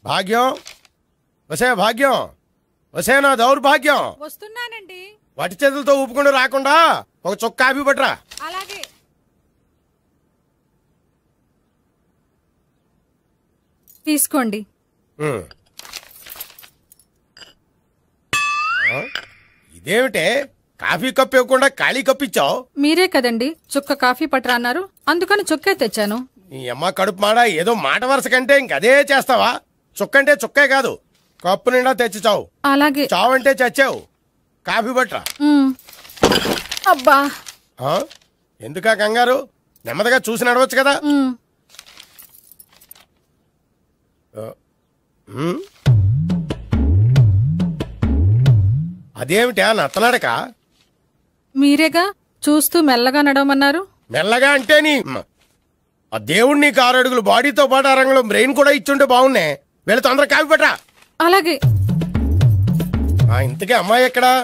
భాగ్యం వసే భాగ్యం వసే నా దౌర్భాగ్యం. వస్తున్నానండి. వటి చేతులతో ఊపుకుండా రాకుండా ఒక చుక్క కాఫీ పట్టరా. అలాగే. తీసుకోండి. ఇదేమిటే కాఫీ కప్పు ఇవ్వకుండా ఖాళీ కప్పు ఇచ్చావు? మీరే కదండి చుక్క కాఫీ పట్టరా అన్నారు, అందుకని చుక్కే తెచ్చాను. నీ అమ్మ కడుపు మాడ, ఏదో మాట వరుస కంటే ఇంకదే చేస్తావా? చుక్కంటే చుక్కే కాదు, కప్పు నిండా తెచ్చి చావు. అలాగే. చావంటే చచ్చావు. కాఫీ పట్టరా. అబ్బా ఎందుకా కంగారు? నెమ్మదిగా చూసి నడవచ్చు కదా. అదేమిటా నత్తనడక? మీరేగా చూస్తూ మెల్లగా నడవమన్నారు. మెల్లగా అంటే నీ ఆ దేవుడు నీకు 6 అడుగులు బాడీతో పాటు ఆ రంగంలో బ్రెయిన్ కూడా ఇచ్చుంటే బాగున్నాయి. వీళ్ళ తొందర కాఫీ పట్టరా. అలాగే. ఇంతకీ అమ్మాయి ఎక్కడా?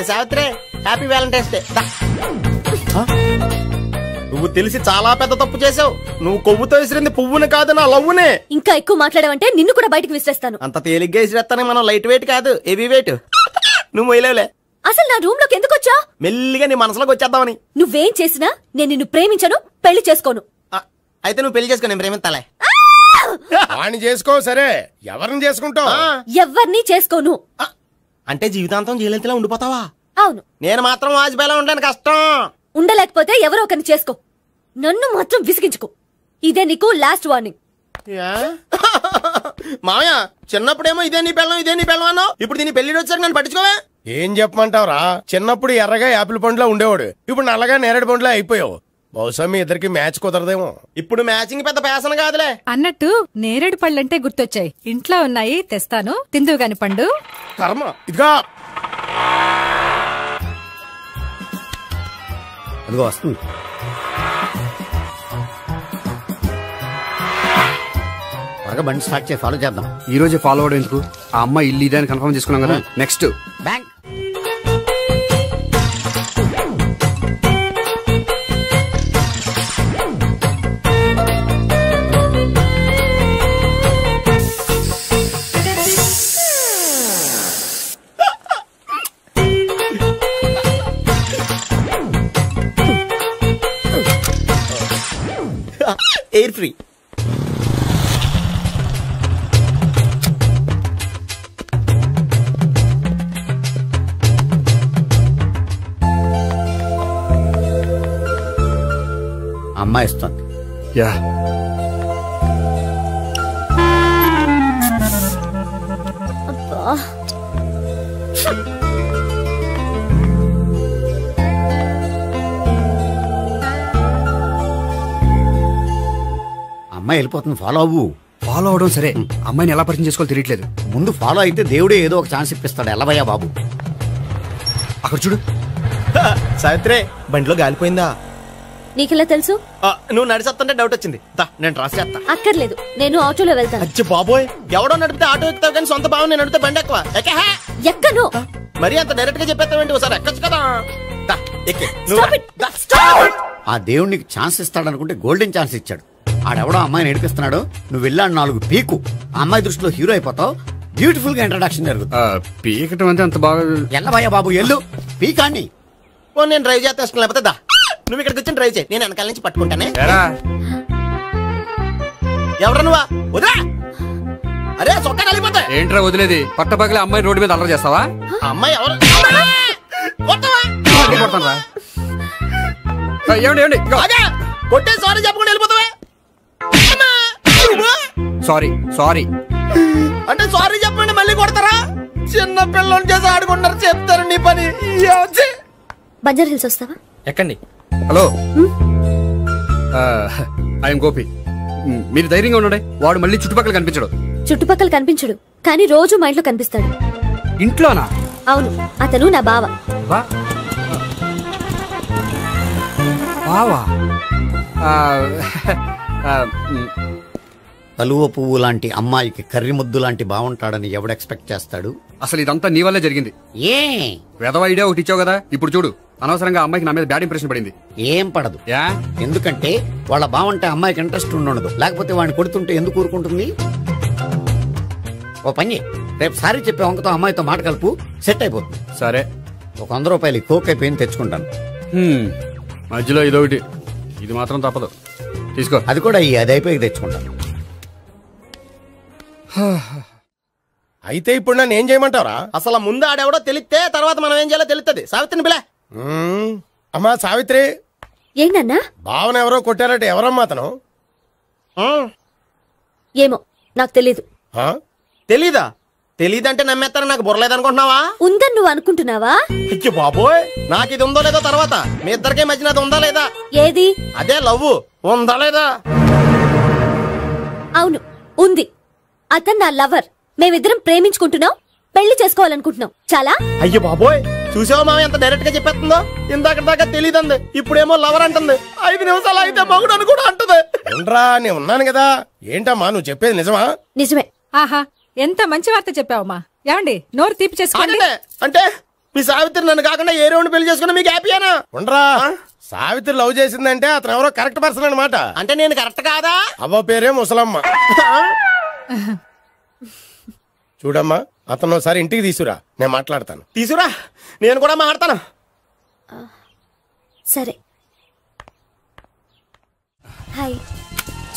Savitri, happy Valentine's day. నువ్వు తెలిసి చాలా పెద్ద తప్పు చేసావు. నువ్వు కొవ్వుతో విసిరింది పువ్వుని కాదు, నా లవ్వునే. ఇంకా ఎక్కువ మాట్లాడావంటే నిన్ను కూడా బయటకు విసిరేస్తాను. అంత తేలిగ్గా విసిరేస్తానే, మనం లైట్ వెయిట్ కాదు, హెవీ వెయిట్. నువ్వు మొయ్యలేవులే. అసలు నా రూమ్ లోకి ఎందుకు వచ్చా? మెల్లిగా నీ మనసులోకి వచ్చేద్దామని. నువ్వేం చేసినా నేను నిన్ను ప్రేమించను, పెళ్లి చేసుకోను. అయితే నువ్వు పెళ్లి చేసుకో, నేను ప్రేమిస్తాలే. వాణ్ణి చేసుకో. సరే, ఎవరిని చేసుకుంటావు? ఎవరిని చేసుకోను. అంటే జీవితాంతం జయలలితలా ఉండిపోతావా? అవును. నేను మాత్రం వాజ్పేయిలా ఉండడానికి కష్టం. ఉండలేకపోతే ఎవరో ఒకరిని చేసుకో, నన్ను మాత్రం విసిగించుకో. ఇదే నీకు లాస్ట్ వార్నింగ్. మామయ్య, చిన్నప్పుడేమో ఇదే నీ పెళ్ళం ఇదే నీ పెళ్ళం అన్నావు. ఇప్పుడు దీని పెళ్లి వచ్చాక నన్ను పట్టించుకోవే. ఏం చెప్పమంటావురా? చిన్నప్పుడు ఎర్రగా యాపిల్ పండులో ఉండేవాడు, ఇప్పుడు నల్లగా నేరేడు పండులో అయిపోయావు. బహుశా మీ ఇద్దరికి మ్యాచ్ కుదరదేమో. ఇప్పుడు మ్యాచింగ్ పెద్ద పేసన కాదులే. అన్నట్టు నేరేడు పళ్ళంటే గుర్తొచ్చాయి. ఇంట్లో ఉన్నాయి, తెస్తాను, తిందువు గాని పండు. కర్మ. ఇదిగా అదిగో వస్తుంది. త్వరగా బండి స్టార్ట్ చేసి ఫాలో చేద్దాం. ఈ రోజే ఫాలో అవడం ఎందుకు? ఆ అమ్మాయి ఇల్లు ఇదే అని కన్ఫర్మ్ చేసుకున్నాం కదా. Next bank. Air free. అమ్మాయి ఇస్తుంది. యా, అమ్మాయి వెళ్ళిపోతుంది, ఫాలో అవ్వు. ఫాలో అవడం సరే, అమ్మాయిని ఎలా పరిచయం చేసుకోవాలో తెలియట్లేదు. ముందు ఫాలో అయితే దేవుడే ఏదో ఒక ఛాన్స్ ఇప్పిస్తాడు. ఎల్లవయ్యా బాబు. అక్కడ చూడు. సావిత్రి, బండిలో గాలిపోయిందా? నీకెలా తెలుసు? నువ్వు నడిచేస్తుంటే డౌట్ వచ్చింది. నేను ట్రాస్ చేస్తా. అక్కర్లేదు, నేను ఆటోలో వెళ్తాను. అచ్చి బాబోయ్, ఎవడో నడిపితే ఆటో ఎక్కుతావు కానీ సొంత భావం నేను నడిపితే బండి ఎక్కువ. ఎక్కను. మరి అంత డైరెక్ట్ గా చెప్పేస్తావేంటి? ఒకసారి ఎక్కచ్చు కదా. ఆ దేవుడికి ఛాన్స్ ఇస్తాడనుకుంటే గోల్డెన్ ఛాన్స్ ఇచ్చాడు. ఆడెవడో అమ్మాయిని నడిపిస్తున్నాడు, నువ్వు వెళ్ళాడు 4 పీకు. ఆ అమ్మాయి దృష్టిలో హీరో అయిపోతావు. బ్యూటిఫుల్ గా ఇంట్రడక్షన్ జరుగుతుంది. పీకటం అంటే అంత బాగా. ఎల్లవయ్యా బాబు, ఎల్లు పీకాన్ని. నేను డ్రైవ్ చేస్తే ఇష్టం లేకపోతే దా, నువ్వు ఇక్కడికి వచ్చి డ్రైవ్ చేయి, నేను వెనకాల నుంచి పట్టుకుంటానే. ఎవరు నువ్వా? వదిలా. అరే చొక్కా కలిపోతా. ఏంట్రా వదిలేది? పట్టపగలే అమ్మాయి రోడ్డు మీద అల్లరి చేస్తావా? అమ్మాయి ఎవరు? కొట్టే సారీ చెప్పకుండా వెళ్ళిపోతావా? సారీ సారీ అంటే సారీ చెప్పండి మళ్ళీ కొడతారా? చిన్న పిల్లలు చేసి ఆడుకుంటారు, చెప్తారు నీ పని. బంజారా హిల్స్ వస్తావా? ఎక్కండి. Hello, I'm Gopi. మీరు ధైర్యంగా ఉండండి. వాడు మళ్ళీ చుట్టుపక్కల కనిపించడు. చుట్టుపక్కల కనిపించడు, కానీ రోజు మా ఇంట్లో కనిపిస్తాడు. ఇంట్లోనా? అవును, అతను నా బావ. బా- బావా? ఆ, ఆ, కలువ పువ్వు లాంటి అమ్మాయికి కర్రి ముద్దు లాంటి బాగుంటాడని ఎవడు ఎక్స్పెక్ట్ చేస్తాడు? అసలు ఇదంతా నీ వల్లే జరిగింది. ఏ వెధవ ఐడియా ఒకటి ఇచ్చావు కదా, ఇప్పుడు చూడు అనవసరంగా అమ్మాయికి నా మీద బ్యాడ్ ఇంప్రెషన్ పడింది. ఏం పడదు. యా ఎందుకంటే వాళ్ళ బావంటే అమ్మాయికి ఇంట్రెస్ట్ ఉండదు. లేకపోతే వాడిని కొడుతుంటే ఎందుకు ఊరుకుంటుంది? ఓ పని, రేపు సారీ చెప్పే వంకతో అమ్మాయితో మాట కలుపు, సెట్ అయిపోతుంది. సరే. ఒక 100 రూపాయలు కోక్ అయిపోయింది తెచ్చుకుంటాను. మధ్యలో ఇదొకటి, ఇది మాత్రం తప్పదు. తీసుకో. అది కూడా అది అయిపోయి తెచ్చుకుంటాను. అయితే ఇప్పుడు నన్ను ఏం చేయమంటావరా? అసలు ముందు ఆడెవడో తెలిస్తే తర్వాత మనం ఏం చేయాలో తెలుస్తుంది. సావిత్రిని పిల్ల. అమ్మా సావిత్రి, ఏంటన్నా? భావన ఎవరో కొట్టారట, ఎవరమ్మా అతను? ఏమో నాకు తెలీదు. ఆ? తెలీదా? తెలీదంటే నమ్మేస్తారని నాకు బుర్రలేదనుకుంటున్నావా? ఉందని నువ్వు అనుకుంటున్నావా? అయ్యో బాబోయ్, నాకు ఇది ఉందో లేదో తర్వాత. మీ ఇద్దరికే మధ్యన అది ఉందా లేదా? ఏది? అదే లవ్ ఉందా లేదా? అవును, ఉంది. అతను నా లవర్. మేమిద్దరం ప్రేమించుకుంటున్నాం, పెళ్లి చేసుకోవాలనుకుంటున్నాం. చాలా. అయ్యో బాబోయ్, చూసావా మామ ఎంత డైరెక్ట్ గా చెప్పేస్తుందో? ఇందాక దాకా తెలియదండి, ఇప్పుడేమో లవర్ అంటుంది. 5 నిమిషాలు అయితే మగుడు అని కూడా అంటుంది. ఉండరా, నేను ఉన్నాను కదా. ఏంటమ్మా నువ్వు చెప్పేది నిజమా? నిజమే. ఆహా, ఎంత మంచి వార్త చెప్పావమ్మా. ఏమండి, నోరు తీపి చేసుకోండి. అంటే మీ సావిత్రి నన్ను కాకుండా ఏ రౌండ్ పెళ్లి చేసుకున్నా మీకు హ్యాపీయేనా? ఉండరా, సావిత్రి లవ్ చేసిందంటే అతను ఎవరో కరెక్ట్ పర్సన్ అనమాట. అంటే నేను కరెక్ట్ కాదా? అవ్వ పేరే ముసలమ్మ. చూడమ్మా, అతను ఒకసారి ఇంటికి తీసుకురా, నేను మాట్లాడతాను. తీసురా, నేను కూడా మాట్లాడతాను. సరే. హాయ్.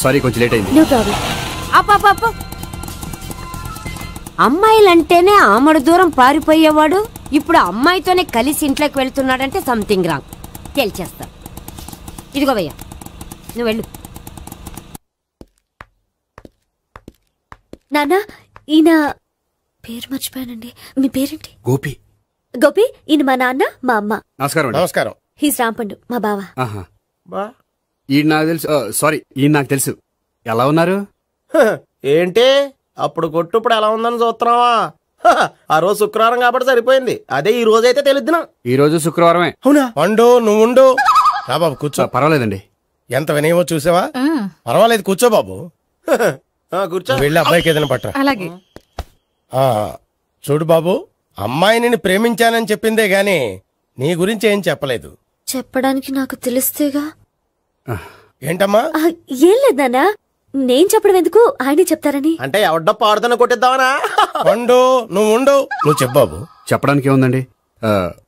సారీ, కొంచెం లేట్ అయింది. No problem. అప్ప అమ్మాయిలంటేనే ఆమడు దూరం పారిపోయేవాడు ఇప్పుడు అమ్మాయితోనే కలిసి ఇంట్లోకి వెళ్తున్నాడంటే సంథింగ్ రాంగ్. తేల్చేస్తా. ఇదిగో భయ్యా, నువ్వు వెళ్ళు. నాన్న, ఈయన పేరు మర్చిపోయానండి. మీ పేరేంటి? గోపి. గోపి. ఈయన మా నాన్న, మా అమ్మ. నమస్కారం అండి. నమస్కారం. హీస్ రాంపండు, మా బావ. ఆహా. ఈయన నాకు తెలుసు. సారీ, ఈయన నాకు తెలుసు. ఎలా ఉన్నారు? ఏంటి అప్పుడు కొట్టు ఇప్పుడు ఎలా ఉందని చూస్తున్నావా? ఆ రోజు శుక్రవారం కాబట్టి సరిపోయింది. అదే ఈ రోజు అయితే తెలుద్దునా. ఈ రోజు శుక్రవారమే. అవునా? పండు నువ్వు ఉండు. రా బాబు కూర్చో. పర్వాలేదండి. ఎంత వినయమో చూసావా? పర్వాలేదు, కూర్చో బాబు. కూర్చో. వెళ్ళి అబ్బాయికి ఏదైనా పట్టరా. అలాగే. చూడు బాబు, అమ్మాయి నిన్ను ప్రేమించానని చెప్పిందే గాని నీ గురించి ఏం చెప్పలేదు. చెప్పడానికి నాకు తెలిస్తేగా. ఏంటమ్మా? ఏం లేదు నాన్న, నేను చెప్పడం ఎందుకు, ఆయనే చెప్తారని. అంటే ఎవడ్డో పాడుతున్న కొట్టిద్దామనా? పండు నువ్వు ఉండు. నువ్వు చెప్పు బాబు. చెప్పడానికి ఏముందండి,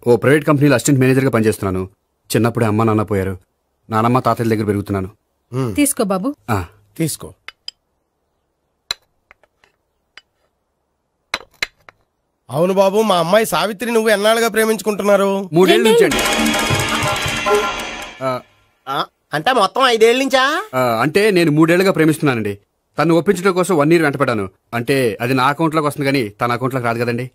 ఓ ప్రైవేట్ కంపెనీలో అసిస్టెంట్ మేనేజర్గా పనిచేస్తున్నాను. చిన్నప్పుడే అమ్మ నాన్న పోయారు. నానమ్మ తాతయ్య దగ్గర పెరుగుతున్నాను. తీసుకో బాబు. తీసుకో. అవును బాబు, మా అమ్మాయి సావిత్రి నువ్వు ఎన్నాళ్ళుగా ప్రేమించుకుంటున్నారు? 3 ఏళ్ళ నుంచి అండి. అంటే మొత్తం 5 ఏళ్ళ నుంచా? అంటే నేను 3 ఏళ్ళుగా ప్రేమిస్తున్నానండి. తను ఒప్పించడం కోసం 1 year వెంటపడ్డాను. అంటే అది నా అకౌంట్లోకి వస్తుంది కానీ తన అకౌంట్లోకి రాదు కదండి.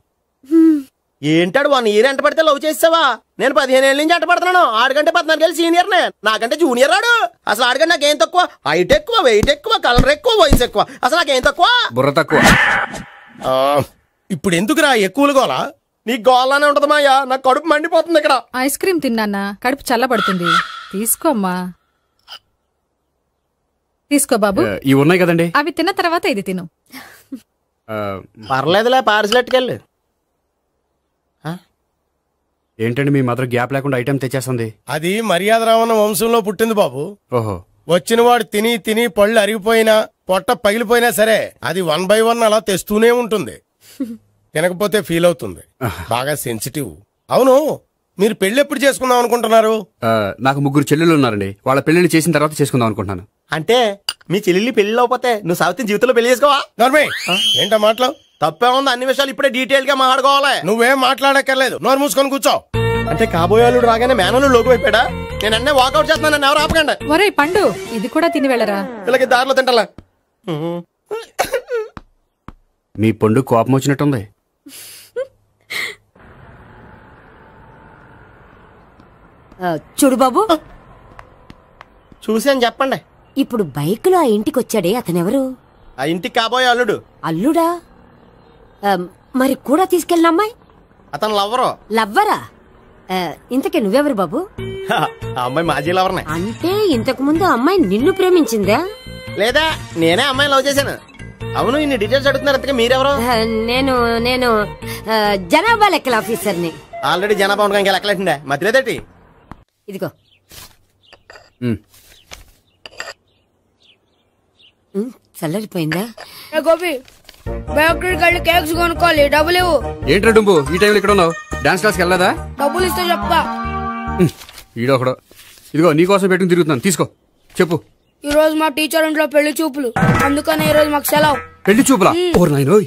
ఏంటాడు 1 year ఎంట పడితే లవ్ చేసావా? నేను 15 ఏళ్ళ నుంచి ఎంట పడుతున్నాను. ఆడికంటే 14 ఏళ్ళు సీనియర్ నే, నాకంటే జూనియర్ రాడు. అసలు ఆడికంటే నాకేం తక్కువ? హైట్ ఎక్కువ, వెయిట్ ఎక్కువ, కలర్ ఎక్కువ, వయసు ఎక్కువ. అసలు నాకేం తక్కువ? బుర్ర తక్కువ. ఇప్పుడు ఎందుకురా ఎక్కువలు గోలా? నీకు గోళ్ళనే ఉంటది మాయా, నాకు కడుపు మండిపోతుంది ఇక్కడ. ఐస్ క్రీమ్ తిన్నానా, కడుపు చల్లబడుతుంది. తీసుకోమ్మా. తీసుకో బాబు. ఇవి ఉన్నాయి కదండి, అవి తిన్న తర్వాత ఇది తిను. పర్లేదులే, పార్సిలెట్కెళ్ళి. ఏంటండి మీ మదర్ గ్యాప్ లేకుండా ఐటెం తెచ్చేస్తుంది? అది మర్యాద రావణ వంశంలో పుట్టింది బాబు. ఓహో. వచ్చిన వాడు తిని తిని పళ్ళు అరిగిపోయినా పొట్ట పగిలిపోయినా సరే అది 1 by 1 అలా తెస్తూనే ఉంటుంది. తినకపోతే ఫీల్ అవుతుంది. బాగా సెన్సిటివ్. అవును, మీరు పెళ్లి ఎప్పుడు చేసుకుందాం అనుకుంటున్నారు? నాకు 3 చెల్లెళ్ళు ఉన్నారండి. వాళ్ళ పెళ్లిని చేసిన తర్వాత చేసుకుందాం అనుకుంటున్నాను. అంటే మీ చెల్లెల్ని పెళ్లి అవ్వకపోతే నువ్వు సావిత్రి జీవితంలో పెళ్లి చేసుకోవా? నోర్మే, ఏంటా మాటలు? తప్పే ఉంది, అన్ని విషయాలు ఇప్పుడే డీటెయిల్ గా మాట్లాడుకోవాలి. నువ్వేం మాట్లాడక్కర్లేదు, నోరు మూసుకొని కూర్చో. అంటే కాబోయేవాళ్ళు రాగానే మేనలు లోకి అయిపోయాడా? నేను అన్నీ వాకౌట్ చేస్తున్నాను, నన్ను ఎవరు ఆపకండి. ఒరే పండు, ఇది కూడా తిని వెళ్ళరా. వీళ్ళకి దారిలో తింటలా. మీ పండు కోపం వచ్చినట్టుంది. చూడు బాబు, చూసి అని చెప్పండి. ఇప్పుడు బైక్ లో ఆ ఇంటికి వచ్చాడే అతనెవరు? ఆ ఇంటికి కాబోయే అల్లుడు. అల్లుడా? మరి కూడా తీసుకెళ్ళిన అమ్మాయి అతను లవ్వరు. లవ్వరా? ఇంతకీ నువ్వెవరు బాబు? ఆ అమ్మాయి మాజీ లవర్నే. అంటే ఇంతకు ముందు అమ్మాయి నిన్ను ప్రేమించిందా? లేదా నేనే అమ్మాయిని లవ్ చేశాను. అవును, ఇన్ని డీటెయిల్స్ అడుగుతున్నారు. అంతగా మీరెవరు? నేను నేను జనాభా లెక్కల ఆఫీసర్ని. ఆల్రెడీ జనాభా ఉండగా ఇంకా లెక్కలేటండే మధ్యలేదేటి. ఇదిగో చల్లరిపోయిందా? గోపి బయోక్రెడిట్ కార్డు కేక్స్ కొనుక్కోవాలి, డబ్బులు ఇవ్వు. ఏంట్రా డుంబు ఈ టైంలో ఇక్కడ ఉన్నావు? డాన్స్ క్లాస్కి వెళ్ళదా? డబ్బులు ఇస్తే చెప్తా. ఈడొకడు. ఇదిగో నీకోసం పెట్టుకుని తిరుగుతున్నాను, తీసుకో. చెప్పు. ఈ రోజు మా టీచర్ ఇంట్లో పెళ్లి చూపులు, అందుకనే ఈ రోజు మాకు సెలవు. పెళ్లి చూపులా? ఓర్ నాయనోయ్.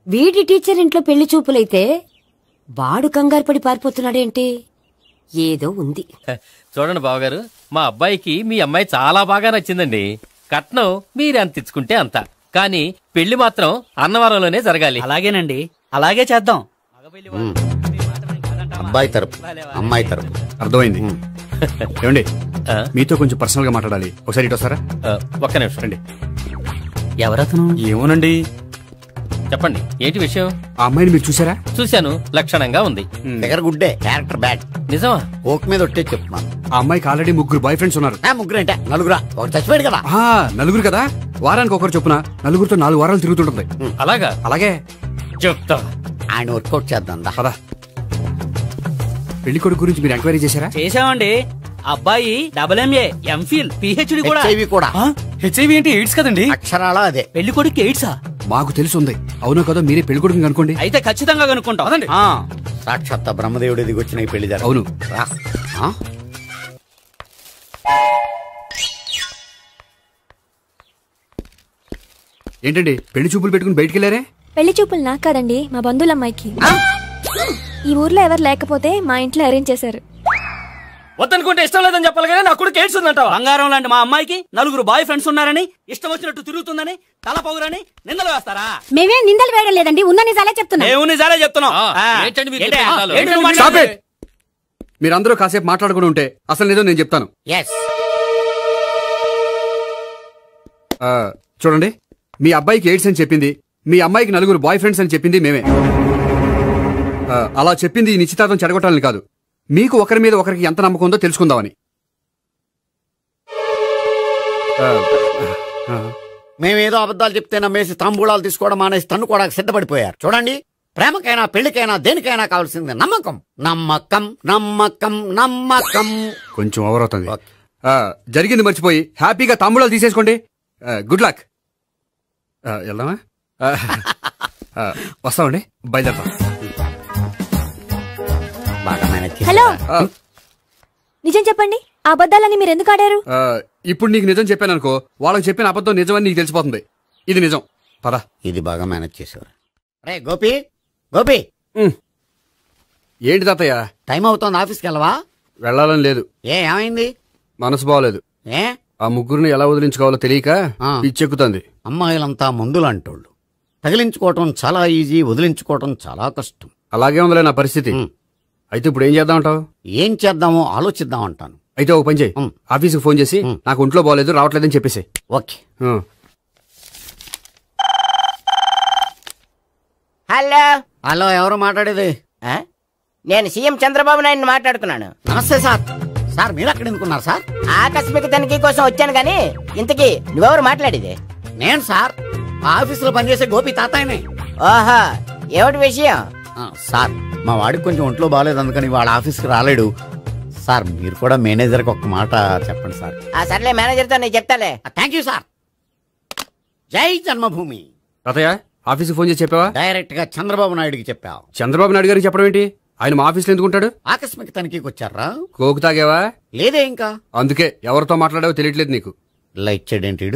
వీడి టీచర్ ఇంట్లో పెళ్లి చూపులైతే వాడు కంగారు పడి పారిపోతున్నాడేంటి? ఏదో ఉంది. చూడండి బావగారు, మా అబ్బాయికి మీ అమ్మాయి చాలా బాగా నచ్చిందండి. కట్నం మీరెంత ఇచ్చుకుంటే అంత, కానీ పెళ్లి మాత్రం అన్నవరంలోనే జరగాలి. అలాగేనండి, అలాగే చేద్దాం. అబ్బాయి తరపు అమ్మాయి తరపు. అర్థమైంది. ఏమండి, మీతో కొంచెం పర్సనల్ గా మాట్లాడాలి. ఒకసారి ఇటు వస్తారా? ఒక్క నిమిషం రండి. ఎవరతను? ఏమోనండి. చెప్పండి, ఏంటి విషయం? ఆ అమ్మాయిని మీరు చూసారా? చూశాను, లక్షణంగా ఉంది. దగ్గర గుడ్డే, క్యారెక్టర్ బ్యాడ్. నిజమా? ఓక్ మీద ఒట్టే చెప్తున్నాను. ఆ అమ్మాయికి ఆల్రెడీ 3 బాయ్ ఫ్రెండ్స్ ఉన్నారు. 3 అంటే 4 ఒకటి చచ్చిపోయాడు కదా. 4 కదా, వారానికి ఒకరు చొప్పున 4తో 4 వారాలు తిరుగుతుంటుంది. అలాగా? అలాగే చెప్తా. ఆయన వర్కౌట్ చేద్దాం పదా. పెళ్లి కొడుకు గురించి మీరు ఎంక్వైరీ చేశారా? చేశామండి. అబ్బాయి MA, MPhil, PhD కూడా. హెచ్ఐవి కూడా. హెచ్ఐవి అంటే ఎయిడ్స్ కదండి? అక్షరాలా అదే. పెళ్లి కొడుకు ఎయిడ్సా? మాకు తెలుసుంది. అవునో కదా, మీరే పెళ్లి కొడుకుని కనుకోండి. అయితే ఖచ్చితంగా కనుక్కుంటాం. అదండి. సాక్షాత్ బ్రహ్మదేవుడు దిగి వచ్చిన ఈ పెళ్లి జరగదు. అవును. ఏంటండి పెళ్లి చూపులు పెట్టుకుని బయటికి వెళ్ళారే? పెళ్లి చూపులు నాకు కాదండి, మా బంధువుల అమ్మాయికి. ఈ ఊర్లో ఎవరు లేకపోతే మా ఇంట్లో అరేంజ్ చేశారు. వద్దనుకుంటే ఇష్టం లేదని చెప్పాలి కానీ నా కొడుకు ఎయిడ్స్ ఉందంటావా? బంగారం లాంటి మా అమ్మాయికి 4 బాయ్ ఫ్రెండ్స్ ఉన్నారని, ఇష్టం వచ్చినట్టు తిరుగుతుందని, తల పౌరని నిందలు వేస్తారా? మేమేం నిందలు వేయడం లేదండి, ఉన్న నిజాలే చెప్తున్నా. మేము నిజాలే చెప్తున్నాం. మీరందరూ కాసేపు మాట్లాడుకుని ఉంటే అసలు నిజం నేను చెప్తాను. చూడండి, మీ అబ్బాయికి ఎయిడ్స్ అని చెప్పింది, మీ అమ్మాయికి 4 బాయ్ ఫ్రెండ్స్ అని చెప్పింది మేమే. అలా చెప్పింది ఈ నిశ్చితార్థం చెడగొట్టాలని కాదు, మీకు ఒకరి మీద ఒకరికి ఎంత నమ్మకం ఉందో తెలుసుకుందామని. మేమేదో అబద్ధాలు చెప్తే నమ్మేసి తాంబూలాలు తీసుకోవడం మానేసి తన్నుకోవడానికి సిద్ధపడిపోయారు. చూడండి, ప్రేమకైనా పెళ్లికైనా దేనికైనా కావాల్సింది నమ్మకం. నమ్మకం నమ్మకం నమ్మకం. కొంచెం ఓవర్ అవుతుంది. జరిగింది మర్చిపోయి హ్యాపీగా తాంబూలాలు తీసేసుకోండి. Good luck. వెళ్దామా? వస్తామండి, బయలుదేరతాం. హలో, నిజం చెప్పండి, ఆ అబద్ధాలని మీరు ఎందుకు ఆడారు? ఇప్పుడు నీకు నిజం చెప్పాను అనుకో, వాళ్ళకి చెప్పిన అబద్ధం నిజమని నీకు తెలిసిపోతుంది. ఇది నిజం. పద. ఇది బాగా మేనేజ్ చేసేవారు. రే గోపి, గోపి. ఏంటి తాతయ్య? టైం అవుతోంది, ఆఫీస్కి వెళ్ళవా? వెళ్ళాలని లేదు. ఏమైంది? మనసు బాగోలేదు. ఆ ముగ్గురిని ఎలా వదిలించుకోవాలో తెలియక పిచ్చెక్కుతుంది. అమ్మాయిలంతా మందులాంటోళ్ళు. తగిలించుకోవటం చాలా ఈజీ, వదిలించుకోవటం చాలా కష్టం. అలాగే ఉందిలే నా పరిస్థితి. అయితే ఇప్పుడు ఏం చేద్దామంటావు? ఏం చేద్దామో ఆలోచిద్దాం అంటాను. అయితే ఒక పని చేయి, ఆఫీస్కి ఫోన్ చేసి నాకు ఒంట్లో బాగోలేదు రావట్లేదని చెప్పేసి. ఓకే. హలో. హలో, ఎవరు మాట్లాడేది? నేను సీఎం చంద్రబాబు నాయుడు మాట్లాడుతున్నాను. నమస్తే సార్. సార్ మీరు అక్కడ ఎందుకున్నారు సార్? ఆకస్మిక తనిఖీ కోసం వచ్చాను గానీ ఇంతకీ నువ్వెవరు మాట్లాడేది? నేను సార్, ఆఫీసులో పనిచేసే గోపి తాతాయనే. ఓహో, ఏమిటి విషయం? సార్, మా వాడికి కొంచెం ఒంట్లో బాగాలేదు, అందుకని వాళ్ళ ఆఫీస్కి రాలేడు. సార్, మీరు కూడా మేనేజర్కి ఒక్క మాట చెప్పండి సార్. సర్లే, మేనేజర్తో నేను చెప్తాలే. Thank you sir. జై జన్మభూమి. తాతయ్య, ఆఫీస్కి ఫోన్ చేసి చెప్పావా? డైరెక్ట్ గా చంద్రబాబు నాయుడుకి చెప్పావు. చంద్రబాబు నాయుడు గారికి చెప్పడం ఏంటి? ఆయన మా ఆఫీస్లో ఎందుకుంటాడు? ఆకస్మిక తనిఖీకి వచ్చారా? కోకు తాగేవా? లేదే ఇంకా. అందుకే ఎవరితో మాట్లాడావో తెలియట్లేదు నీకు. లైట్ చేయడేంటి?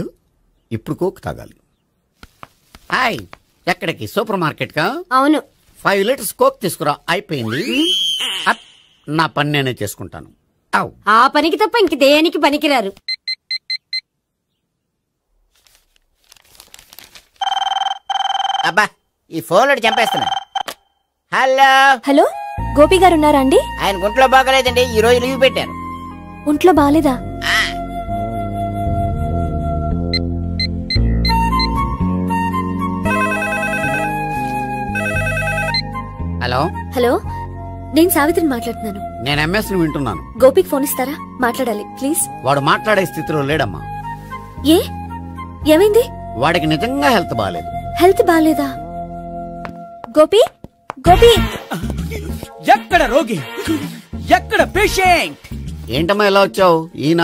ఇప్పుడు కోక్ తాగాలి. హాయ్, ఎక్కడికి? సూపర్ మార్కెట్ కా? అవును. 5 లీటర్స్ కోక్ తీసుకురా. అయిపోయింది. నా పని నేనే చేసుకుంటాను. ఆ పనికి తప్ప ఇంక దేనికి పనికిరారు. అబ్బా, ఈ ఫోన్ చంపేస్తున్నా. హలో. హలో, గోపి గారు ఉన్నారా అండి? ఆయన ఒంట్లో బాగలేదండి, ఈ రోజు లీవ్ పెట్టారు. ఒంట్లో బాగాలేదా? హలో హలో, నేను సావిత్రిని మాట్లాడుతున్నాను. నేను ఎంఎస్ ని వింటున్నాను. గోపికి ఫోన్ ఇస్తారా? మాట్లాడాలి ప్లీజ్. వాడు మాట్లాడే స్థితిలో లేడమ్మా. ఏ ఏమైంది? వాడికి నిజంగా హెల్త్ బాగాలేదు. హెల్త్ బాగాలేదా? గోపి గోపి, ఎక్కడ రోగి, ఎక్కడ పేషెంట్? ఏంటమ్మా ఎలా వచ్చావు? ఈయన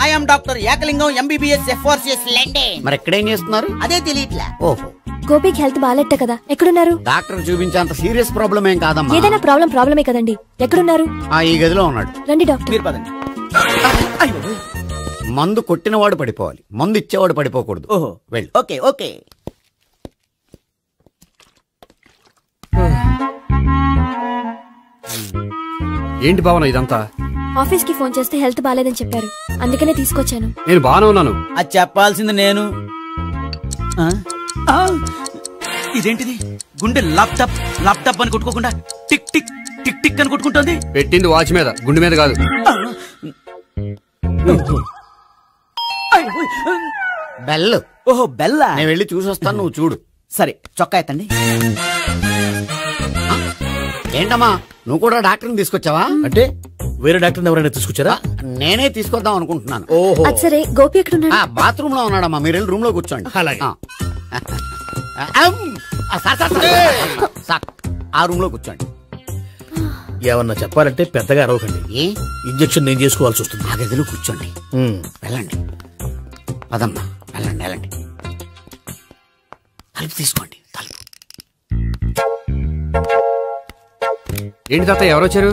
I'm doctor Ekalingam MBBS FRCS London. మరి ఎక్కడేం చేస్తున్నారు? అదే తెలియట్లా. ఓహో, గోపికి హెల్త్ బాగాలెట్ట కదా, ఎక్కడున్నారు? డాక్టర్ చూపించేంత సీరియస్ ప్రాబ్లం ఏం కాదమ్మా. ఏదైనా ప్రాబ్లమే కదండి. ఎక్కడున్నారు? ఈ గదిలో ఉన్నాడు. రండి డాక్టర్. మీరు పదండి. మందు కొట్టినవాడు పడిపోవాలి, మందు ఇచ్చేవాడు పడిపోకూడదు. ఓహో, వెళ్ళు. Okay okay. ఏంటి భావన ఇదంతా? ఆఫీస్ కి ఫోన్ చేస్తే హెల్త్ బాగాలేదని చెప్పారు, అందుకనే తీసుకొచ్చాను. నేను బాగానే ఉన్నాను. అది చెప్పాల్సింది నేను. ఇదేంటిది? గుండె లాప్టాప్ లాప్టాప్ అని కొట్టుకోకుండా టిక్ టిక్ టిక్ టిక్ అని కొట్టుకుంటుంది. పెట్టింది వాచ్ మీద, గుండె మీద కాదు. బెల్. ఓహో బెల్లా. నేను వెళ్ళి చూసొస్తాను, నువ్వు చూడు. సరే, చొక్కా ఎత్తండి. ఏంటమ్మా, నువ్వు కూడా డాక్టర్ని తీసుకొచ్చావా? అంటే వేరే డాక్టర్ ఎవరైనా తీసుకొచ్చారా? నేనే తీసుకొద్దాం అనుకుంటున్నాను. ఓహో, అది సరే, గోపి ఎక్కడున్నాడు? బాత్రూమ్ లో ఉన్నాడమ్మా, మీరు వెళ్ళి రూమ్ లో కూర్చోండి. అలాగే. ఆ రూమ్ లో కూర్చోండి. ఏమన్నా చెప్పాలంటే పెద్దగా అరవకండి. ఇంజెక్షన్ నేను చేసుకోవాల్సి వస్తుంది. ఆ గదిలో కూర్చోండి. వెళ్ళండి, పదమ్మా, వెళ్ళండి వెళ్ళండి. తలుపు తీసుకోండి, తలుపు. ఏంటి తాత, ఎవరు వచ్చారు?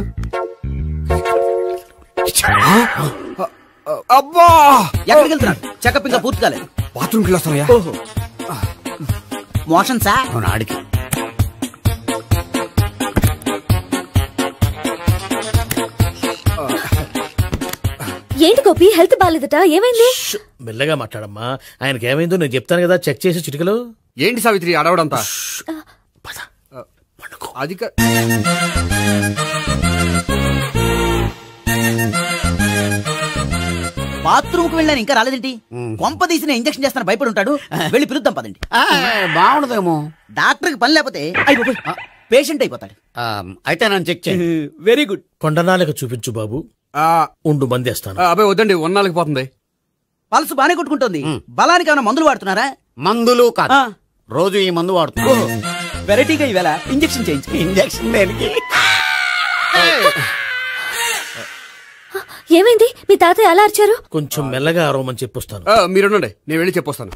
అబ్బా, ఎక్కడికి వెళ్తున్నాడు? చెకప్ ఇంకా పూర్తి కాలేదు. బాత్రూమ్కి వెళ్ళొస్తానయ్యా. ఓహో, మోషన్ సార్. అవును, ఆడికి. ఏంటి గోపి, హెల్త్ బాగాలేదట, ఏమైంది? మెల్లగా మాట్లాడమ్మా. ఆయనకి ఏమైందో నేను చెప్తాను కదా, చెక్ చేసి చిటికలు. ఏంటి సావిత్రి అడవడంతా? అది బాత్రూమ్ కు వెళ్ళాను, ఇంకా రాలేదేంటి? కొంప తీసిన ఇంజక్షన్ చేస్తాను భయపడి ఉంటాడు. వెళ్ళి పిలుద్దాం పదండి. బాగుండదేమో. డాక్టర్ కి పని లేకపోతే పేషెంట్ అయిపోతాడు. అయితే నన్ను చెక్ చేయి. Very good. కొండనాలిక చూపించు బాబు. ఉండు, మందేస్తాను. అబ్బాయి వద్దండి, ఉన్నాళ్ళకి పోతుంది. పల్స్ బానే కొట్టుకుంటుంది. బలానికి ఏమైనా మందులు వాడుతున్నారా? మందులు కాదు, రోజు ఈ మందు వాడుతున్నా. వెరైటీగా ఈవేళ ఇంజక్షన్ చేయించు. ఇంజక్షన్ దేనికి? ఏమైంది? మీ తాతయ్య అలా అరిచారు? కొంచెం మెల్లగా అరవమని చెప్పొస్తాను. మీరుండండి, నేను వెళ్ళి చెప్పొస్తాను.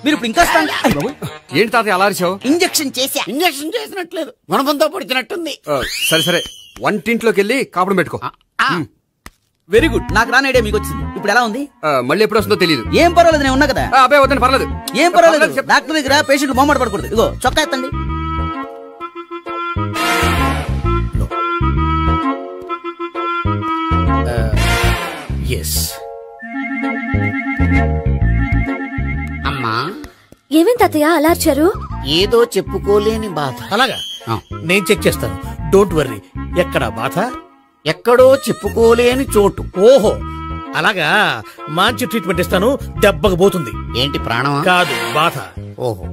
మీరు ఇప్పుడు ఇంకా ఏంటి తాతయ్య అలా అరిచావు? ఇంజక్షన్ చేసా. ఇంజక్షన్ చేసినట్లేదు, గుణపంతో పొడిచినట్టుంది. సరే సరే, వంటింట్లోకి వెళ్ళి కాపురం పెట్టుకో. Very good. నాకు రాని ఐడియా మీకు వచ్చింది. ఇప్పుడు ఎలా ఉంది? మళ్ళీ ఎప్పుడు వస్తుందో తెలియదు. ఏం పర్వాలేదు, నేను ఉన్నా కదా. అబ్బాయి వద్దండి, పర్లేదు. ఏం పర్వాలేదు. డాక్టర్ దగ్గర పేషెంట్ మొహమాట పడకూడదు. ఇగో చొక్కా ఎత్తండి. అమ్మా, ఏమేం తాతయ్య అలా అరిచారు? ఏదో చెప్పుకోలేని బాధ. అలాగా, నేను చెక్ చేస్తాను. Don't worry. ఎక్కడా బాధ? ఎక్కడో చెప్పుకోలేని చోటు. ఓహో, అలాగా. మంచి ట్రీట్మెంట్ ఇస్తాను, దెబ్బకు పోతుంది. ఏంటి, ప్రాణమా? కాదు, బాధ. ఓహో,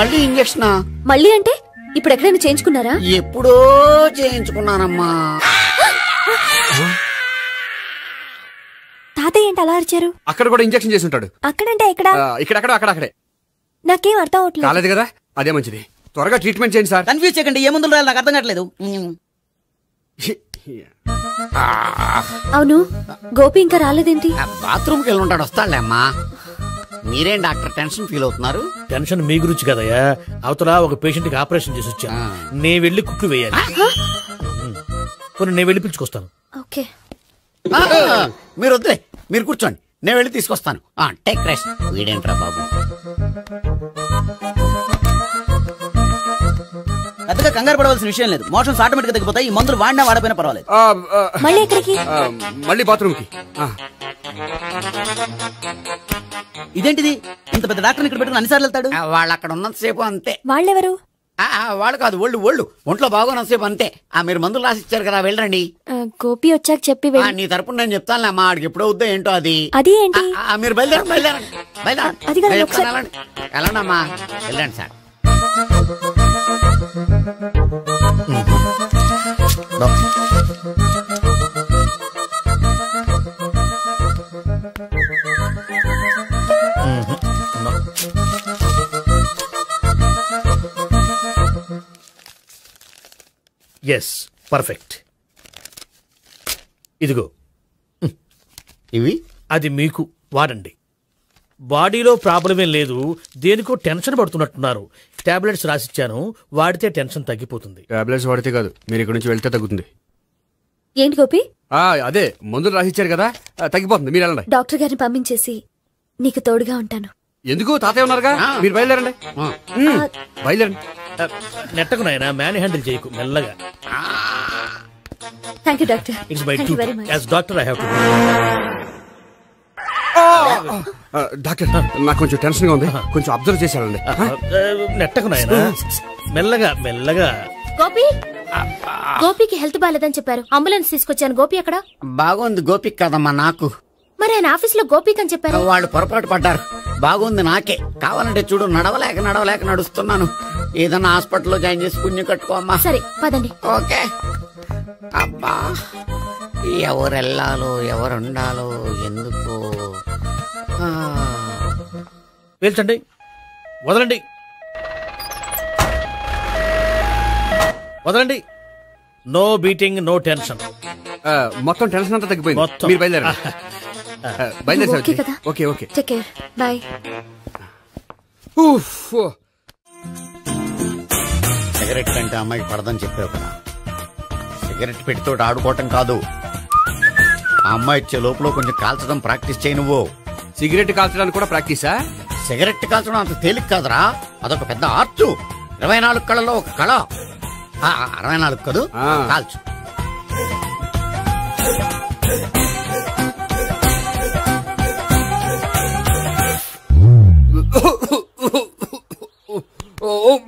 మళ్ళీ ఇంజక్షనా? మళ్ళీ అంటే ఇప్పుడు ఎక్కడైనా చేయించుకున్నారా? ఎప్పుడో చేయించుకున్నానమ్మా. తాతయ్య ఏంటి అలా అరిచారు? అక్కడ కూడా ఇంజక్షన్ చేసి ఉంటాడు. అక్కడంటే ఎక్కడ? ఇక్కడ అక్కడే. నాకేం అర్థం అవట్లేదు. కాలేదు కదా, అదే మంచిది. త్వరగా ట్రీట్మెంట్ చేయండి సార్. కన్ఫ్యూజ్ చేయకండి. ఏ మందులు రాయాలి నాకు అర్థం కావట్లేదు. అవును, గోపి ఇంకా రాలేదేంటి? బాత్రూమ్కి వెళ్ళి ఉంటాడు, వస్తాడులే అమ్మా. మీరేం డాక్టర్ టెన్షన్ ఫీల్ అవుతున్నారు? టెన్షన్ మీ గురించి కదయ్యా. అవతల ఒక పేషెంట్ కి ఆపరేషన్ చేసి వచ్చా. నేను వెళ్ళి కుట్లు వేయాలి. నేను వెళ్ళి పిలుచుకొస్తాను. ఓకే, మీరు వద్దులే, మీరు కూర్చోండి, నేను వెళ్ళి తీసుకొస్తాను. Take rest. వీడేంట్రా బాబు, పెద్దగా కంగారు పడవలసిన విషయం లేదు. మోషన్స్ ఆటోమేటిక్ గా తగ్గిపోతాయి. ఈ మందులు వాడినా వాడపోయినా పర్వాలేదు. మళ్ళీ ఎక్కడికి? మళ్ళీ బాత్రూమ్కి. ఇదేంటిది, ఇంత పెద్ద డాక్టర్ ఇక్కడ పెట్టుకుని అన్నిసార్లు వెళ్తాడు? వాళ్ళు అక్కడ ఉన్నంతసేపు అంతే. వాళ్ళెవరు? వాళ్ళు కాదు, ఒళ్ళు ఒంట్లో బాగోనంతసేపు అంతే. మీరు మందులు రాసిచ్చారు కదా, వెళ్ళండి. గోపి వచ్చాక చెప్పి నీ తరపున నేను చెప్తానులే అమ్మా, ఆడికి ఎప్పుడో వద్దో ఏంటో అది. అది ఏంటి? మీరు బయలుదేరండి. వెళ్ళండి అమ్మా, వెళ్ళండి సార్. Yes, perfect. ఇదిగో ఇవి, అది మీకు వాడండి. బాడీలో ప్రాబ్లం ఏం లేదు, దేనికో టెన్షన్ పడుతున్నట్టున్నారు. టాబ్లెట్స్ రాసిచ్చాను, వాడితే టెన్షన్ తగ్గిపోతుంది. టాబ్లెట్స్ వాడితే కాదు, మీరు ఇక్కడ నుంచి వెళ్తే తగ్గుతుంది. ఏంటి గోపి? అదే మందులు రాసిచ్చారు కదా, తగ్గిపోతుంది. మీరు వెళ్ళండి. డాక్టర్ గారిని పంపించేసి నీకు తోడుగా ఉంటాను. ఎందుకు? తాతయ్య ఉన్నారుగా, మీరు బయలుదేరండి. బయలుదేరండి. నెట్టకు నాయనా, మ్యాన్ హ్యాండిల్ చేయకు, మెల్లగా. Thank you doctor. It's my duty as doctor, I have to. Doctor, నాకు కొంచెం టెన్షన్ గా ఉంది, కొంచెం అబ్జర్వ్ చేశానండి. నెట్టకు నాయనా, మెల్లగా మెల్లగా. గోపికి హెల్త్ బాలేదని చెప్పారు, అంబులెన్స్ తీసుకొచ్చాను. గోపి ఎక్కడ? బాగుంది. గోపిక్ కదమ్మా, నాకు. మరి ఆయన ఆఫీస్ లో గోపిక్ అని చెప్పారు. వాళ్ళు పొరపాటు పడ్డారు. బాగుంది నాకే. కావాలంటే చూడు, నడవలేక నడుస్తున్నాను. ఏదన్నా హాస్పిటల్లో జాయిన్ చేసి పుణ్యం కట్టుకోమ్మా. సరే పదండి. ఓకే. అబ్బా, ఎవరెళ్ళాలో ఎవరుండాలో ఎందుకు. వేల్చండి, వదలండి, వదలండి. No beating, no tension. మొత్తం టెన్షన్ అంతా తగ్గిపోయింది. మీరు బయలుదేరండి. Okay okay. Take care, bye. Cigarette కంటే అమ్మాయికి పడదని చెప్పావు కదా. సిగరెట్ పెట్టితో ఆడుకోవటం కాదు, ఆ అమ్మాయి ఇచ్చే లోపల కొంచెం కాల్చడం ప్రాక్టీస్ చేయి. నువ్వు సిగరెట్ కాల్చడానికి కూడా ప్రాక్టీసా? సిగరెట్ కాల్చడం అంత తేలిక కాదురా, అదొక పెద్ద ఆర్ట్. 24 కళలో ఒక కళ. 64 కదూ, కాల్చు.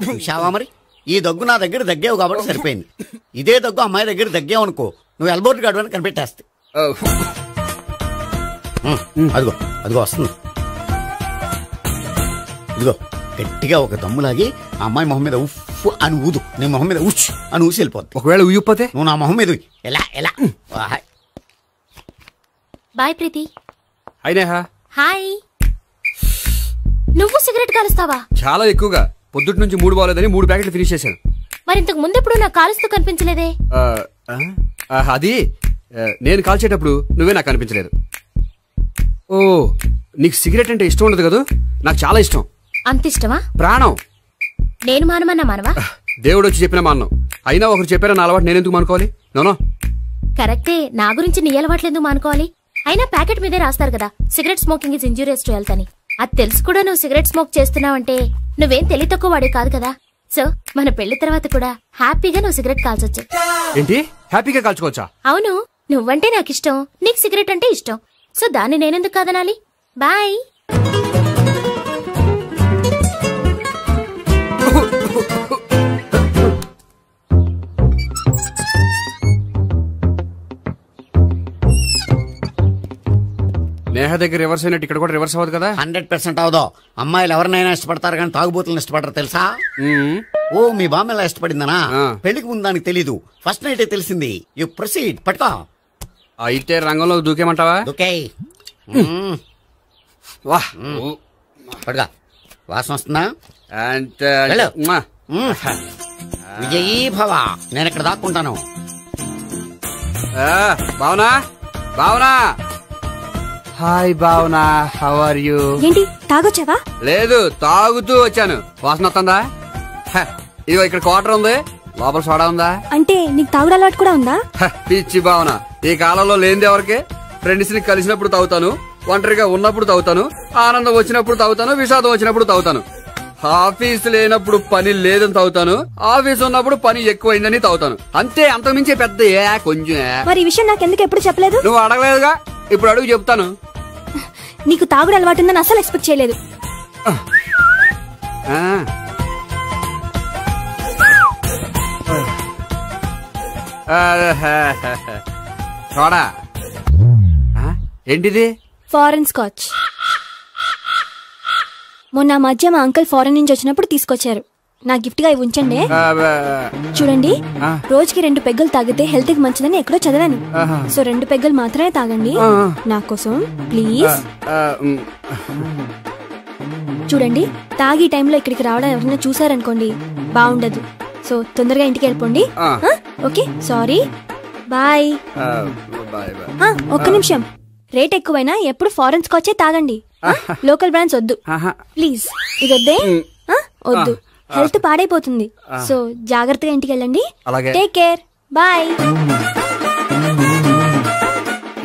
చూశావా మరి, ఈ దగ్గు నా దగ్గర దగ్గేవు కాబట్టి సరిపోయింది. ఇదే దగ్గు అమ్మాయి దగ్గర దగ్గేవు అనుకో, నువ్వు ఎల్బోర్డ్ గడవని కనిపెట్టేస్తే. అదిగో అదిగో వస్తుంది. ఇదిగో గట్టిగా ఒక దమ్ములాగి ఆ అమ్మాయి మొహం మీద ఉఫ్ అని ఊదు, నీ మొహం మీద ఉచ్ అని ఊసి వెళ్ళిపోద్ది. ఒకవేళ ఊయకపోతే నువ్వు నా మొహం మీద ఎలా ఎలా. బాయ్ ప్రీతి. అయినా హాయ్. నువ్వు సిగరెట్ కాలుస్తావా? చాలా ఎక్కువగా. పొద్దుటి నుంచి 3 బాలేదని 3 ప్యాకెట్లు ఫినిష్ చేశాను. మరి ఇంతకు ముందెప్పుడు నాకు కాలుస్తూ కనిపించలేదే? అది నేను కాల్చేటప్పుడు నువ్వే నాకు కనిపించలేదు. ఓ, నీకు సిగరెట్ అంటే ఇష్టం ఉండదు కదా? నాకు చాలా ఇష్టం. అంత ఇష్టమా? ప్రాణం. నేను మానమన్నా మానవా? దేవుడు వచ్చి చెప్పిన మానం. అయినా ఒకరు చెప్పారా నా అలవాటు నేనెందుకు మానుకోవాలి? నోనో. కరెక్టే, నా గురించి నీ అలవాట్లు ఎందుకు మానుకోవాలి? అయినా ప్యాకెట్ మీదే రాస్తారు కదా, cigarette smoking is injurious to health అని. అది తెలుసు కూడా నువ్వు సిగరెట్ స్మోక్ చేస్తున్నావంటే నువ్వేం తెలివి తక్కువ వాడే కాదు కదా. సో మన పెళ్లి తర్వాత కూడా హ్యాపీగా నువ్వు సిగరెట్ కాల్చొచ్చు. ఏంటి? హ్యాపీగా కాల్చుకోవచ్చా? అవును, నువ్వంటే నాకు ఇష్టం, నీకు సిగరెట్ అంటే ఇష్టం. సో దాన్ని నేనెందుకు కాదనాలి? బాయ్. నేహ దగ్గర రివర్స్ అయినట్టు ఇక్కడ కూడా రివర్స్ అవ్వదు కదా? 100% అవదో. అమ్మాయిలు ఎవరినైనా ఇష్టపడతారు కానీ తాగుబోతులను ఇష్టపడరు తెలుసా? ఓ, మీ బామ్మ ఎలా ఇష్టపడిందనా? పెళ్లికి ముందు దానికి తెలీదు, ఫస్ట్ నైట్ తెలిసింది. You proceed. పట్టుకో. అయితే రంగంలో దూకేమంటావా? దూకే. పట్టుగా. వాసన వస్తుందా? విజయీ భవ. నేను ఇక్కడ దాక్కుంటాను. Bhavana, Bhavana. Hi Bhavana, how are you? ఏంటి తాగొచ్చావా? లేదు, తాగుతూ వచ్చాను. వాసన వస్తుందా? ఇదిగో ఇక్కడ క్వార్టర్ ఉంది, లోపల సోడా ఉందా? అంటే నీకు తాగుడు అలవాటు కూడా ఉందా? పిచ్చి భావన, ఈ కాలంలో లేనిది ఎవరికి? ఫ్రెండ్స్ ని కలిసినప్పుడు తాగుతాను, ఒంటరిగా ఉన్నప్పుడు తాగుతాను, ఆనందం వచ్చినప్పుడు తాగుతాను, విషాదం వచ్చినప్పుడు తాగుతాను. ఆఫీస్ లేనప్పుడు పని లేదని తాగుతాను, ఆఫీస్ ఉన్నప్పుడు పని ఎక్కువైందని తాగుతాను. అంతే, అంతకుమించే పెద్ద కొంచెం. మరి ఈ విషయం నాకెందుకు ఎప్పుడు చెప్పలేదు? నువ్వు అడగలేదుగా, ఇప్పుడు అడుగు చెప్తాను. నీకు తాగుడు అలవాటు ఉందని అసలు ఎక్స్పెక్ట్ చేయలేదు. చూడా ఏంటిది? Foreign scotch. మొన్న మధ్య మా అంకుల్ ఫారెన్ నుంచి వచ్చినప్పుడు తీసుకొచ్చారు. నా గిఫ్ట్ గా ఇవి ఉంచండి. చూడండి, రోజుకి 2 పెగ్గలు తాగితే హెల్త్ కి మంచిదని ఎక్కడో చదివాను. సో 2 పెగ్గలు మాత్రమే తాగండి నా కోసం ప్లీజ్. చూడండి, తాగి టైంలో ఇక్కడికి రావడం ఎవరైనా చూసారనుకోండి బాగుండదు. సో తొందరగా ఇంటికి వెళ్ళిపోండి. Okay, sorry, bye. ఒక్క నిమిషం, రేట్ ఎక్కువైనా ఎప్పుడు ఫారెన్ స్కాచే తాగండి. లోకల్ బ్రాండ్స్ వద్దు ప్లీజ్. ఇది వద్దే, వద్దు, హెల్త్ పాడైపోతుంది. సో జాగ్రత్తగా ఇంటికి వెళ్ళండి. Take care, bye.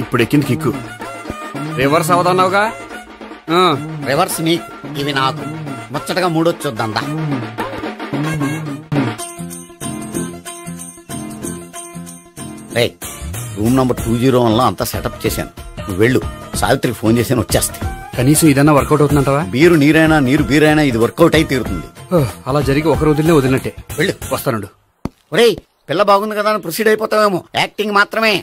ఇప్పుడు ఎక్కింది కిక్కు. రివర్స్ అవదన్నావుగా? రివర్స్ నీకు, ఇవి నాకు. ముచ్చటగా మూడొచ్చొద్దా? రే, రూమ్ నంబర్ 201లో అంతా సెటప్ చేశాను. నువ్వు వెళ్ళు, సావిత్రికి ఫోన్ చేశాను, వచ్చేస్తాయి. కనీసం ఇదన్నా వర్కౌట్ అవుతుందంటావా? బీరు నీరైనా నీరు బీరైనా ఇది వర్కౌట్ అయి తీరుతుంది. అలా జరిగి ఒక రోజులే వదిలినట్టే. వెళ్ళు, వస్తానుండు. ఒరేయ్, పిల్ల బాగుంది కదా అని ప్రొసీడ్ అయిపోతావేమో. యాక్టింగ్ మాత్రమే.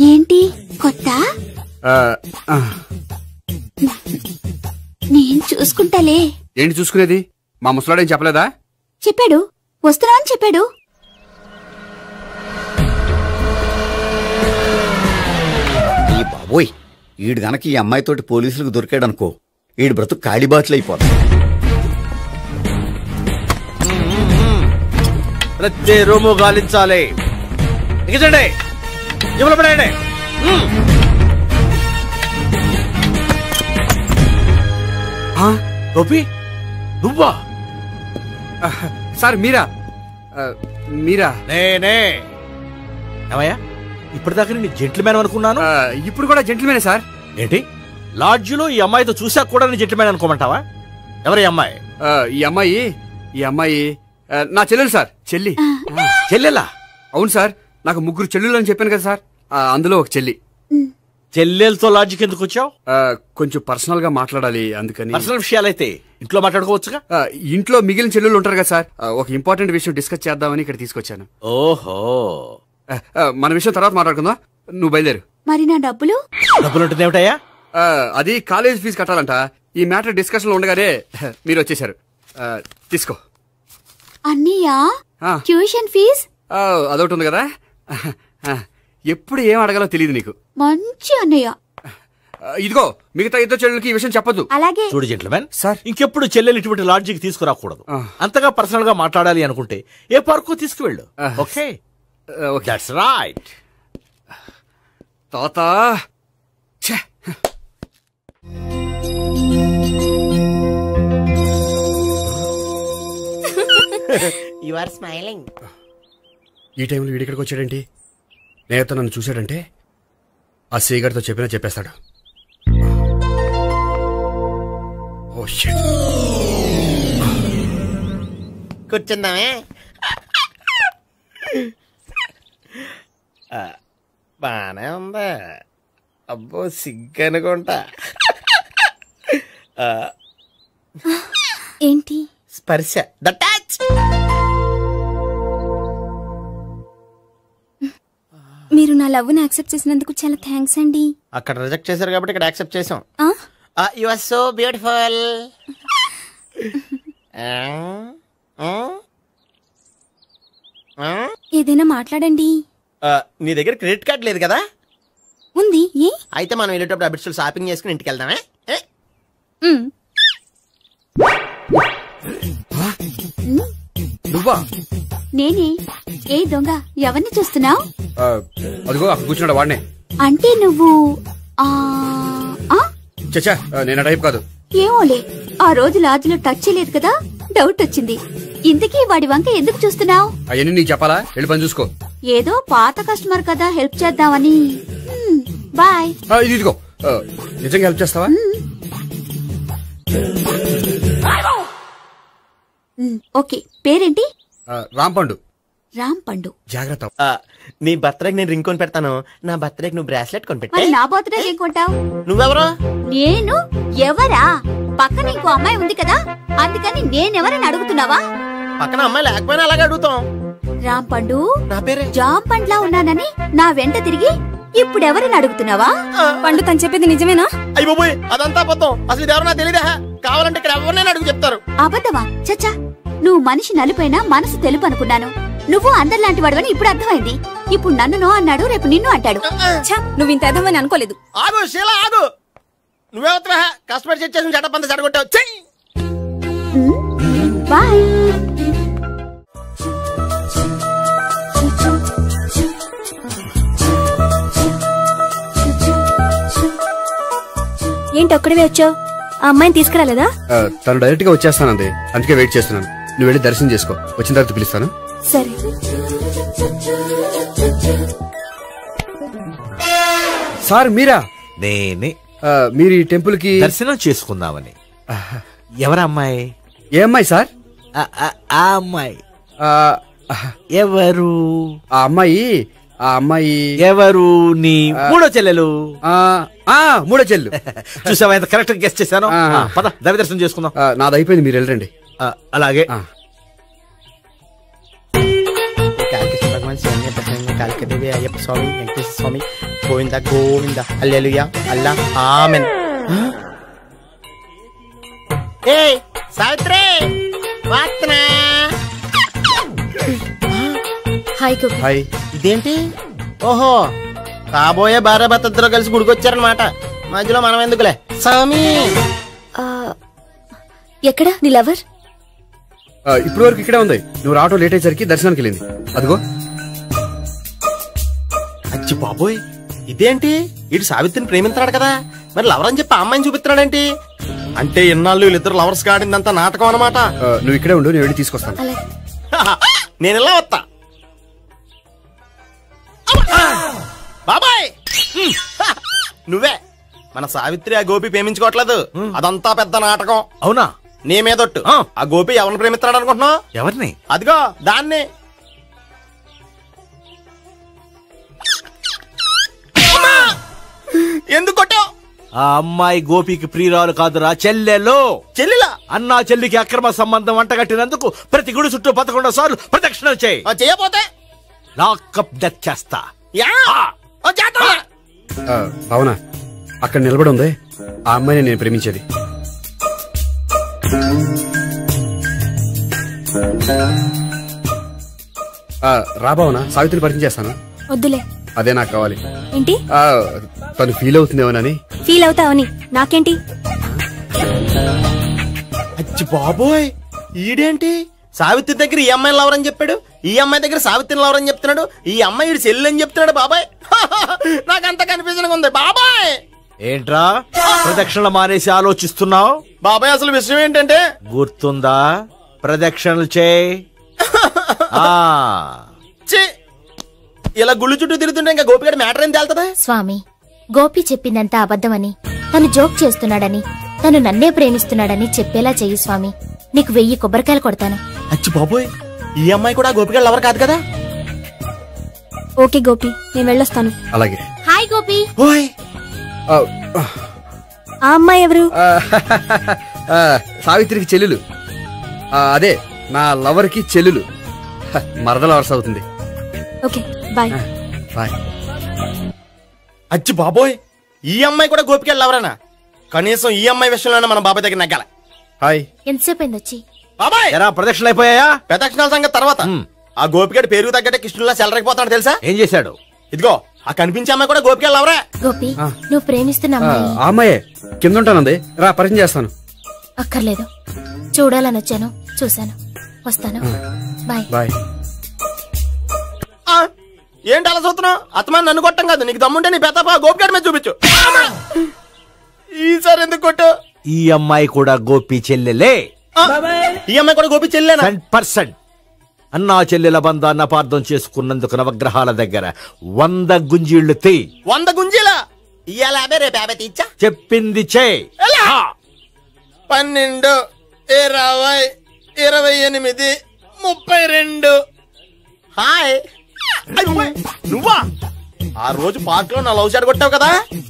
ఏంటి కొత్త? నేను చూసుకుంటాలే. ఏంటి చూసుకునేది? మా ముసలాడేం చెప్పలేదా? చెప్పాడు, వస్తున్నా అని చెప్పాడు. ఈ బాబోయ్, ఈడు గనక ఈ అమ్మాయితోటి పోలీసులకు దొరికాడనుకో, ఈడు బ్రతుకు కాళీబాట్లు అయిపోతాడు. ప్రతి రూము గాలించాలి. ఎగచండి, జబ్బులు పడండి. గోపి, నువ్వా? సార్ మీరా? మీరా? నేనే. ఏమయ్యా, ఇప్పటిదాకా నేను జెంట్లమ్యాన్ అనుకున్నాను. ఇప్పుడు కూడా జెంట్లమ్యానే సార్. ఏంటి, లాడ్జిలో ఈ అమ్మాయితో చూసాక కూడా నేను జెంట్లమ్యాన్ అనుకోమంటావా? ఎవరి అమ్మాయి? ఈ అమ్మాయి నా చెల్లెలు సార్. చెల్లెలా? అవును సార్, నాకు 3 చెల్లెలు అని చెప్పాను కదా సార్, అందులో ఒక చెల్లి. చెల్లెలతో లాడ్జికి ఎందుకు వచ్చావు? కొంచెం పర్సనల్ గా మాట్లాడాలి, అందుకని. పర్సనల్ విషయాలైతే ఇంట్లో మాట్లాడుకోవచ్చుగా. ఇంట్లో మిగిలిన చెల్లెలు ఉంటారు కదా సార్, ఒక ఇంపార్టెంట్ విషయం డిస్కస్ చేద్దామని ఇక్కడ తీసుకొచ్చాను. ఓహో, మన విషయం తర్వాత మాట్లాడుకుందాం. నువ్వు బయలుదేరు. మరి నా డబ్బులు? డబ్బులు ఉంటుంది ఏమిటయ్యా? అది కాలేజ్ ఫీజు కట్టాలంట. ఈ మ్యాటర్ డిస్కషన్ లో ఉండగానే మీరు వచ్చేసారు. తీసుకో. అన్నయ్యా, ట్యూషన్ ఫీజ్? అదొకటి ఉంది కదా. ఎప్పుడు ఏం అడగాలో తెలియదు నీకు. మంచి అన్నయ్య. ఇదిగో, మిగతా 2 చెల్లెలకి ఈ విషయం చెప్పొద్దు. అలాగే. చూడు జెంట్లమెన్ సార్, ఇంకెప్పుడు చెల్లెలు ఇటువంటి లాడ్జికి తీసుకురాకూడదు. అంతగా పర్సనల్ గా మాట్లాడాలి అనుకుంటే ఏ పార్కు తీసుకువెళ్ళు. Okay, that's right. తాత, యు ఆర్ స్మైలింగ్. ఈ టైంలో వీడిక్కడికి వచ్చాడేంటి? నేత నన్ను చూశాడంటే ఆ సీగర్తో చెప్పినా చెప్పేస్తాడు. Oh shit. కూర్చుందామే. బానే ఉందా? అబ్బో, సిగ్గనుకుంటా. ఏంటి? స్పర్శ, ద టచ్. మీరు నా లవ్ ని యాక్సెప్ట్ చేసినందుకు చాలా థ్యాంక్స్ అండి. అక్కడ రిజెక్ట్ చేశారు కాబట్టి ఇక్కడ యాక్సెప్ట్ చేసాం. You are so beautiful. ఏదైనా మాట్లాడండి. నీ దగ్గర క్రెడిట్ కార్డ్ లేదు కదా? ఉంది. ఏ? అయితే మనం వెళ్ళేటప్పుడు అబిట్స్ షాపింగ్ చేసుకుని ఇంటికి వెళ్దామే. నువ్వా? నేనే. ఏ దొంగ, ఎవరిని చూస్తున్నావు? అదిగో అక్కడ కూర్చున్నాడు వాడినే. అంటే నువ్వు చచ్చా నేను టైప్ కాదు. ఏమోలే, ఆ రోజు లాడ్జ్లో టచ్ చేయలేదు కదా, డౌట్ వచ్చింది. ఇంతకీ వాడి వంక ఎందుకు చూస్తున్నావు? అవన్నీ నీకు చెప్పాలా? వెళ్ళి పని చూసుకో. ఏదో పాత కస్టమర్ కదా, హెల్ప్ చేద్దామని. బాయ్. ఇది ఇదిగో, నిజంగా హెల్ప్ చేస్తావా? ఓకే, పేరేంటి? రాంపండు. రాంపండు. జాగ్రత్త. నీ బర్త్డేకి నేను రింగ్ కొని పెడతాను, నా బర్త్డేకి నువ్వు బ్రాస్లెట్ కొని పెట్టే. నా బర్త్డే ఏం కొంటావు? నువ్వెవరు? నేను ఎవరా? పక్కన ఇంకో అమ్మాయి ఉంది కదా, అందుకని నేనెవరని అడుగుతున్నావా? పక్కన అమ్మాయి లేకపోయినా అలాగే అడుగుతాం. రాంపండు, నా పేరే జాం పండ్లా ఉన్నానని నా వెంట తిరిగి ఇప్పుడెవరని అడుగుతున్నావా? పండు తను చెప్పేది నిజమేనా? అయ్య బాబోయ్, అదంతా అబద్ధం. అసలు ఇది ఎవరన్నా తెలియదా? కావాలంటే ఇక్కడ ఎవరినైనా అడుగు చెప్తారు. అబద్ధమా? చచ్చా, నువ్వు మనిషి నలుపైనా మనసు తెలుపు అనుకున్నాను. నువ్వు అందరిలాంటి వాడువని ఇప్పుడు అర్థమైంది. ఇప్పుడు నన్ను నో అన్నాడు, రేపు నిన్ను అంటాడు. నువ్వు ఇంత ఎదవని అనుకోలేదు. ఆగు శీల, ఆగు. నువ్వేవతరా కస్టమర్ సెట్ చేసి చెడ్డ పంత చెడగొట్టావు. బాయ్. ఏంటి ఒక్కడివే వచ్చావు? ఆ అమ్మాయిని తీసుకురాలేదా? తను డైరెక్ట్ గా వచ్చేస్తానంది, అందుకే వెయిట్ చేస్తున్నాను. నువ్వు వెళ్ళి దర్శనం చేసుకో, వచ్చిన తర్వాత పిలుస్తాను. సరే. సార్ మీరా? నేనే. మీరు ఈ టెంపుల్ కి దర్శనం చేసుకుందామని. ఎవరు అమ్మాయి? ఏ అమ్మాయి సార్? ఆ అమ్మాయి ఎవరు? ఆ అమ్మాయి ఎవరు? నీ మూడో చెల్లెలు. మూడో చెల్లు. చూసావా ఎంత కరెక్ట్ గా గెస్ట్ చేశాను. పద దైవ దర్శనం చేసుకుందాం. నాది అయిపోయింది, మీరు వెళ్ళండి. అలాగే. కాళికదేవి, అయ్యప్ప స్వామి, వెంకటేశ్వర స్వామి, గోవింద గోవింద, హల్లెలూయా, అల్లా, ఆమెన్. ఏయ్ సావిత్రి, వాత్నా. హాయ్. ఇదేంటి? ఓహో, కాబోయే భార్య భర్తద్దరు కలిసి గుడికొచ్చారనమాట. మధ్యలో మనం ఎందుకులే స్వామి. ఎక్కడ నీ లవర్? ఇప్పుడు వరకు ఇక్కడే ఉంది. నువ్వు ఆటో లేట్ అయ్యేసరికి దర్శనానికి వెళ్ళింది. అదిగో. అచ్చి బాబోయ్, ఇదేంటి? ఇటు సావిత్రిని ప్రేమిస్తున్నాడు కదా, మరి లవర్ అని చెప్పి అమ్మాయిని చూపిస్తున్నాడేంటి? అంటే ఇన్నాళ్ళు వీళ్ళిద్దరు లవర్స్ కాడిందంతా నాటకం అనమాట. నువ్వు ఇక్కడే ఉండు, నేను వెళ్ళి తీసుకొస్తాను. నేను ఇలా వస్తా. బాబాయ్, నువ్వే మన సావిత్రి ఆ గోపి ప్రేమించుకోవట్లేదు, అదంతా పెద్ద నాటకం. అవునా? నీ మీదొట్టు. ఆ గోపి ఎవరిని ప్రేమిస్తున్నాడు అనుకుంటున్నావు? ఎవరిని? అదిగో దాన్ని. ఎందుకు కొట్టావు? ఆ అమ్మాయి గోపికి ప్రియురాలు కాదురా, చెల్లెలు. చెల్లెలా? అన్నా చెల్లికి అక్రమ సంబంధం అంటగట్టినందుకు ప్రతి గుడి చుట్టూ 11 సార్లు ప్రదక్షిణలు చేయి. చేయపోతే లాకప్ డెత్ చేస్తా. అవునా? అక్కడ నిలబడి ఉంది ఆ అమ్మాయిని నేను ప్రేమించేది. రాబావునా? సావిత్రిని పరిచయం చేస్తాను. వద్దులే. అదే నాకు కావాలి. ఏంటి? తను ఫీల్ అవుతుందేమోనని. ఫీల్ అవుతావని నాకేంటి? అచ్చి బాబోయ్, ఈడేంటి సావిత్రి దగ్గర ఈ అమ్మాయిని లవర్ అని చెప్పాడు, ఈ అమ్మాయి దగ్గర సావిత్రిని లవర్ అని చెప్తున్నాడు, ఈ అమ్మాయి ఈడు చెల్లి అని చెప్తున్నాడు. బాబాయ్ నాకంత కన్ఫ్యూజన్ ఉంది. బాబాయ్ ఏంట్రా ప్రదక్షిణలు మానేసి ఆలోచిస్తున్నావు? బాబాయ్ అసలు విషయం ఏంటంటే, గుర్తుందా? ప్రదక్షిణలు చేయి. ఇలా గుళ్ళు చుట్టూ తిరుగుతుంటే ఇంకా గోపిగడ మ్యాటర్ ఏం తేలుతుందా? స్వామి, గోపి చెప్పిందంతా అబద్ధమని, తను జోక్ చేస్తున్నాడని, తను నన్నే ప్రేమిస్తున్నాడని చెప్పేలా చెయ్యి స్వామి. నీకు 1000 కొబ్బరికాయలు కొడతాను. అచ్చి బాబోయ్, ఈ అమ్మాయి కూడా గోపిగడ లవర్ కాదు కదా? ఓకే గోపి, నేను వెళ్ళొస్తాను. అలాగే. హాయ్ గోపి. ఆ అమ్మాయి ఎవరు? సావిత్రికి చెల్లెలు. అదే నా లవర్ కి చెల్లెలు. మరద లవర్స్ అవుతుంది. Okay bye. బాయ్. అచ్చి బాబోయ్, ఈ అమ్మాయి కూడా గోపిగడ లవరేనా? కనీసం ఈ అమ్మాయి విషయంలోనే మన బాబాయ్ దగ్గర నగ్గాల. హాయ్. ఎంతసేపు అయింది వచ్చి? బాబాయ్ ప్రదక్షిణలు అయిపోయాయా? ప్రదక్షిణాల సంగతి తర్వాత. ఆ గోపిగడ పేరు తగ్గట్టే కృష్ణులా చెలరైపోతాడు తెలుసా? ఏం చేశాడు? ఇదిగో ఆ కనిపించే అమ్మాయి కూడా గోపిగడ లవరే. గోపి, నువ్వు ప్రేమిస్తున్న అమ్మాయి అమ్మాయే కింద ఉంటానంది. రా పరిచయం చేస్తాను. అక్కర్లేదు, చూడాలని వచ్చాను, చూశాను, వస్తాను. బాయ్. బాయ్. ఏంటి అలా చూస్తున్నావు? అత్తమా నన్ను కొట్టం కాదు, నీకు దమ్ముంటే నీ పెద్దపా గోపిగడ మీద చూపించు. ఈసారి ఎందుకు కొట్టు? ఈ అమ్మాయి కూడా గోపి చెల్లెలే. ఈ అమ్మాయి కూడా గోపి చెల్లెనా? 100%. అన్నా చెల్లెల బంధాన్ని అపార్థం చేసుకున్నందుకు నవగ్రహాల దగ్గర 100 గుంజీళ్లు తీ. 100 గుంజీలా? ఇవాళ 50 రేపు 50 తీచ్చా. చెప్పింది చే. 12, 20, 28, 32. హాయ్. నువ్వా? ఆ రోజు పార్క్ లో నా లవ్ షాట్ కొట్టావు కదా,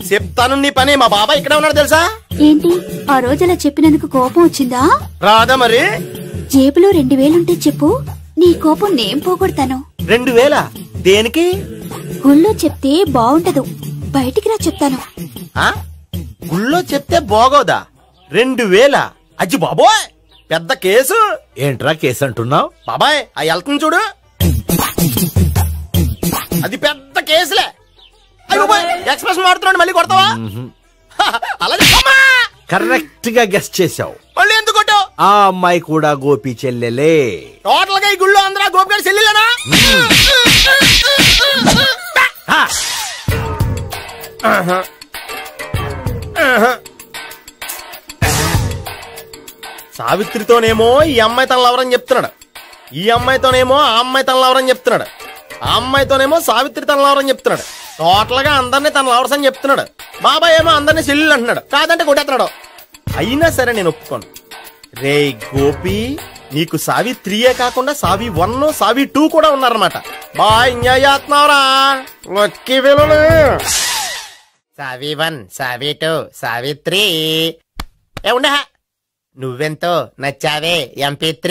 చెప్తాను నీ పని. మా బాబాయ్ ఇక్కడే ఉన్నాడు తెలుసా? ఏంటి ఆ రోజు అలా చెప్పినందుకు కోపం వచ్చిందా? రాదా మరి? జేబులో 2000 ఉంటే చెప్పు, నీ కోపం నేను పోగొడతాను. 2000? దేనికి? గుళ్ళో చెప్తే బాగుంటదు, బయటికి రా చెప్తాను. గుళ్ళో చెప్తే బాగోదా? 2000? అజ్జి బాబోయ్, పెద్ద కేసు. ఏంట్రా కేసు అంటున్నావు? బాబాయ్ ఆ వెళ్తుంది చూడు, అది పెద్ద కేసులే. ఎక్స్ప్రెస్ మారుతున్నాడు, మళ్ళీ కొడతావా? అలా కరెక్ట్ గా గెస్ చేశావు. మళ్ళీ ఎందుకు కొట్టావు? ఆ అమ్మాయి కూడా గోపి చెల్లెలే. టోటల్ గా ఈ గుళ్ళో అందరూ గోపి గారి చెల్లెలేనా? సావిత్రితోనేమో ఈ అమ్మాయి తన లవరని చెప్తున్నాడు, ఈ అమ్మాయితోనేమో ఆ అమ్మాయి తన లవరని చెప్తున్నాడు, ఆ అమ్మాయితోనేమో సావిత్రి తన లవరని చెప్తున్నాడు. టోటల్ గా అందరినీ తన లవర్స్ అని చెప్తున్నాడు. బాబాయ్ ఏమో అందరినీ చెల్లెలు అంటున్నాడు, కాదంటే కొట్టేస్తున్నాడు. అయినా సరే నేను ఒప్పుకోను. రే గోపి, నీకు సావి 3 కాకుండా సావి 1, సావి 2 కూడా ఉన్నారన్నమాట. బాయ్ ఎంజాయ్ చేస్తున్నావురా. లక్కీ పిల్లలు. సావి 1, సావి 2, సావి 3. ఉండే నువ్వెంతో నచ్చావే MP3.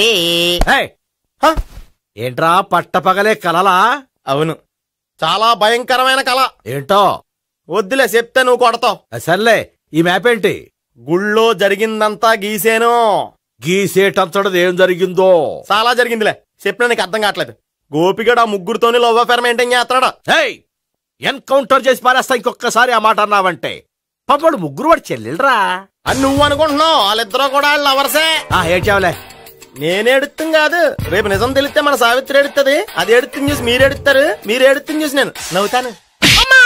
ఏంట్రా పట్టపగలే కలలా? అవును, చాలా భయంకరమైన కళ. ఏంటో? వద్దులే, చెప్తే నువ్వు కొడతావు. సర్లే, ఈ మ్యాప్ ఏంటి? గుళ్ళో జరిగిందంతా గీసేను. గీసేటంతటది ఏం జరిగిందో? చాలా జరిగిందిలే, చెప్పినా నీకు అర్థం కావట్లేదు. గోపిగడు ఆ ముగ్గురుతోని లవ్ అఫేర్ మెయింటైన్ చేస్తాడా? ఎన్కౌంటర్ చేసి పారేస్తా ఇంకొకసారి ఆ మాట అన్నావంటే. పాపడు ముగ్గురు వాడు చెల్లెలరా అని నువ్వు అనుకుంటున్నావు. వాళ్ళిద్దరూ కూడా లవర్సే. ఏడ్చావులే. నేనేడుతుంది కాదు, రేపు నిజం తెలిస్తే మన సావిత్రి ఎడుతుంది. అది ఎడుతుంది చూసి మీరు ఎడుతారు, మీరు ఎడుతుంది చూసి నేను నవ్వుతాను. అమ్మా,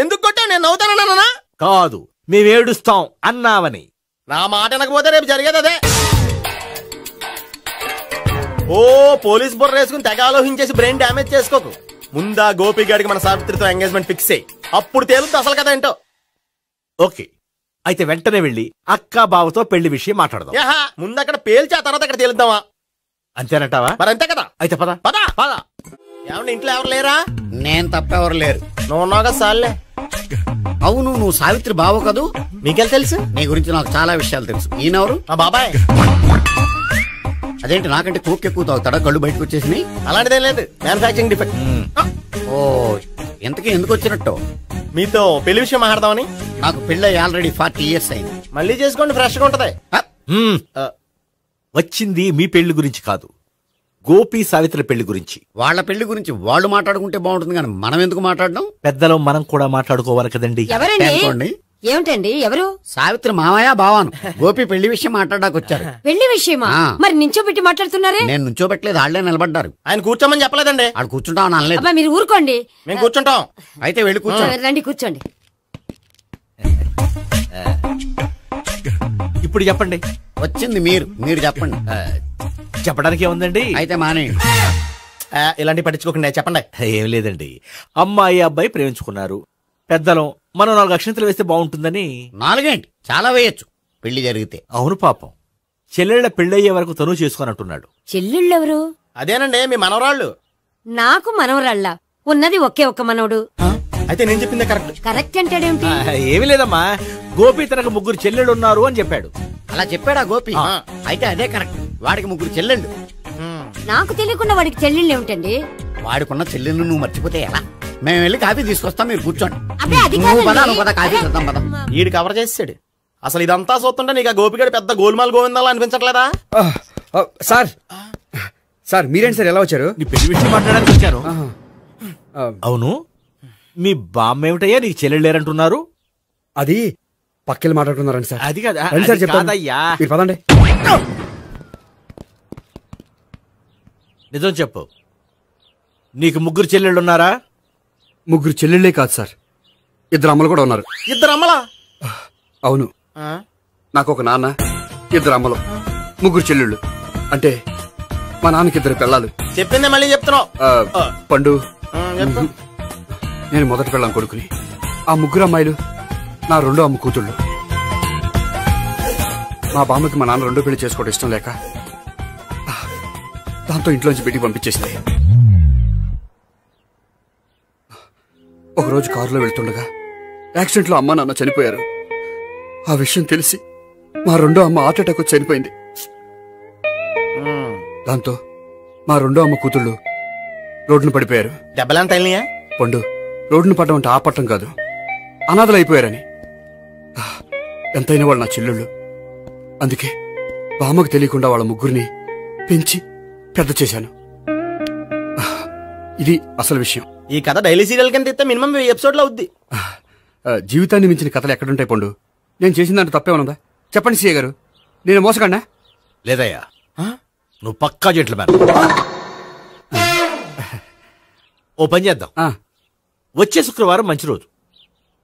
ఎందుకు కొట్టావు? నేను నవ్వుతానన్నా? కాదు, మేమేడుస్తాం అన్నావని. నా మాట వినకపోతే రేపు జరిగేది అదే. ఓ పోలీస్ బుర్ర వేసుకుని తెగ ఆలోచించేసి బ్రెయిన్ డ్యామేజ్ చేసుకోకు. ముందా గోపి గారికి మన సావిత్రితో ఎంగేజ్మెంట్ ఫిక్స్ అయ్యి అప్పుడు తేలుతుంది అసలు కదా ఏంటో. ఓకే, అయితే వెంటనే వెళ్ళి అక్క బావతో పెళ్లి విషయం మాట్లాడదాం. ముందు అక్కడ పేల్చి ఆ తర్వాత అక్కడ తేలుద్దామా? అంతేనంటావా? మరి అంతే కదా. అయితే పద పద పద. ఏమన్నా ఇంట్లో ఎవరు లేరా? నేను తప్పెవరు లేరు. నువ్వు ఉన్నావు కదా సార్లే. అవును, నువ్వు సావిత్రి బావ కదూ? మీకెళ్ళి తెలుసు? నీ గురించి నాకు చాలా విషయాలు తెలుసు. ఈయనెవరు? మా బాబాయ్. అదేంటి నాకంటే కోక్ ఎక్కువ తాగుతాడా? కళ్ళు బయటకు వచ్చేసి? అలాంటిదేం లేదు, మ్యానుఫాక్చరింగ్ డిఫెక్ట్. ఓ, ఎంతకీ ఎందుకు వచ్చినట్టు? మీతో పెళ్లి విషయం మాట్లాడదామని. నాకు పెళ్ళి ఆల్రెడీ 40 years అయింది. మళ్ళీ చేసుకోండి, ఫ్రెష్ గా ఉంటది. వచ్చింది మీ పెళ్లి గురించి కాదు, గోపి సావిత్రి పెళ్లి గురించి. వాళ్ళ పెళ్లి గురించి వాళ్ళు మాట్లాడుకుంటే బాగుంటుంది, కానీ మనం ఎందుకు మాట్లాడడం? పెద్దలో మనం కూడా మాట్లాడుకోవాలి కదండి. ఎవరండి? ఏమిటండి? ఎవరు? సావిత్రి మామయ్య బావాను. గోపి పెళ్లి విషయం మాట్లాడడానికి వచ్చారు. పెళ్లి విషయమా? మరి నించోబెట్టి మాట్లాడుతున్నారే? నేను నుంచోబెట్టలేదు, ఆళ్లే నిలబడ్డారు. ఆయన కూర్చోమని చెప్పలేదండి. ఆడు కూర్చుంటామని అనలేదు. అబ్బా మీరు ఊరుకోండి. మేము కూర్చుంటాం. అయితే వెళ్ళి కూర్చోండి. రండి కూర్చోండి. ఇప్పుడు చెప్పండి. వచ్చింది మీరు చెప్పండి. చెప్పడానికి ఏముందండి? అయితే మానేయండి. ఇలాంటి పట్టించుకోకుండా చెప్పండి. ఏం లేదండి, అమ్మాయి అబ్బాయి ప్రేమించుకున్నారు. పెద్దలం మనం 4 అక్షంతలు వేస్తే బాగుంటుందని. 4 ఏంటి, చాలా వేయచ్చు పెళ్లి జరిగితే. అవును పాపం, చెల్లెళ్ళ పెళ్ళయ్యే వరకు తను చేసుకున్నట్టున్నాడు. చెల్లెళ్ళెవరు? అదేనండి మీ మనవరాళ్ళు. నాకు మనవరాళ్ళ ఉన్నది ఒకే ఒక్క మనవడు. అయితే నేను చెప్పిందే కరెక్ట్. కరెక్ట్ అంటాడేమిటి? ఏమి లేదమ్మా, గోపి తనకు 3 చెల్లెళ్ళు ఉన్నారు అని చెప్పాడు. అలా చెప్పాడా గోపి? అయితే అదే కరెక్ట్. వాడికి 3 చెల్లెళ్ళు. నాకు తెలియకుండా వాడికి చెల్లెళ్ళు ఏమిటండి? వాడికున్న చెల్లెళ్ళు నువ్వు మర్చిపోతే ఎలా? మేము వెళ్ళి కాఫీ తీసుకొస్తాం, మీరు కూర్చోండి. కాఫీ చేద్దాం పద. ఈడు కవర్ చేసాడు. అసలు ఇదంతా చూస్తుంటే నీకు ఆ గోపిగడు పెద్ద గోల్మాల్ గోవిందాలు అనిపించట్లేదా? సార్ మీరేంటి సార్ ఎలా వచ్చారు? నీ పెళ్లి విషయం మాట్లాడడానికి వచ్చాను. అవును, మీ బామ్మ ఏమిటయ్యా నీకు చెల్లెళ్ళు లేరంటున్నారు? అది పక్కెళ్ళి మాట్లాడుకున్నారండి సార్. అది కదా సార్ చెప్తాదయ్యా, మీరు పదండి. నిజం చెప్పు, నీకు 3 చెల్లెళ్ళు ఉన్నారా? 3 చెల్లెళ్ళే కాదు సార్, 2 అమ్మలు కూడా ఉన్నారు. 2 అమ్మలా? అవును, నాకు ఒక నాన్న, 2 అమ్మలు, 3 చెల్లెళ్ళు. అంటే మా నాన్నకి 2 పిల్లలు. చెప్పిందే మళ్ళీ చెప్తున్నావు. పండు, నేను మొదటి పెళ్ళాం కొడుకుని. ఆ 3 అమ్మాయిలు నా 2వ అమ్మ కూతుళ్ళు. మా బామ్మకి మా నాన్న 2వ పెళ్లి చేసుకోవడం ఇష్టం లేక దాంతో ఇంట్లోంచి బయటికి పంపించేసింది. ఒకరోజు కారులో వెళ్తుండగా యాక్సిడెంట్లో అమ్మ నాన్న చనిపోయారు. ఆ విషయం తెలిసి మా 2వ అమ్మ హార్ట్ అటాక్ వచ్చి చనిపోయింది. దాంతో మా 2వ అమ్మ కూతుళ్ళు రోడ్డును పడిపోయారు. దెబ్బలంత పండు, రోడ్డును పడ్డం అంటే ఆపట్టం కాదు, అనాథలు అయిపోయారని. ఎంతైనా వాళ్ళు నా చెల్లెళ్ళు. అందుకే బామ్మకు తెలియకుండా వాళ్ళ 3 పెంచి పెద్ద చేశాను. ఇది అసలు విషయం. ఈ కథ డైలీ సీరియల్ కింద ఇస్తే మినిమం 1000 ఎపిసోడ్లు అవుద్ది. జీవితాన్ని మించిన కథలు ఎక్కడుంటాయి పండు? నేను చేసిన దాంట్లో తప్పేమనుందా? చెప్పండి సీఏ గారు, నేను మోసకండా? లేదయ్యా, నువ్వు పక్కా జెంట్లమ్యాన్. ఓ పని చేద్దాం, వచ్చే శుక్రవారం మంచి రోజు.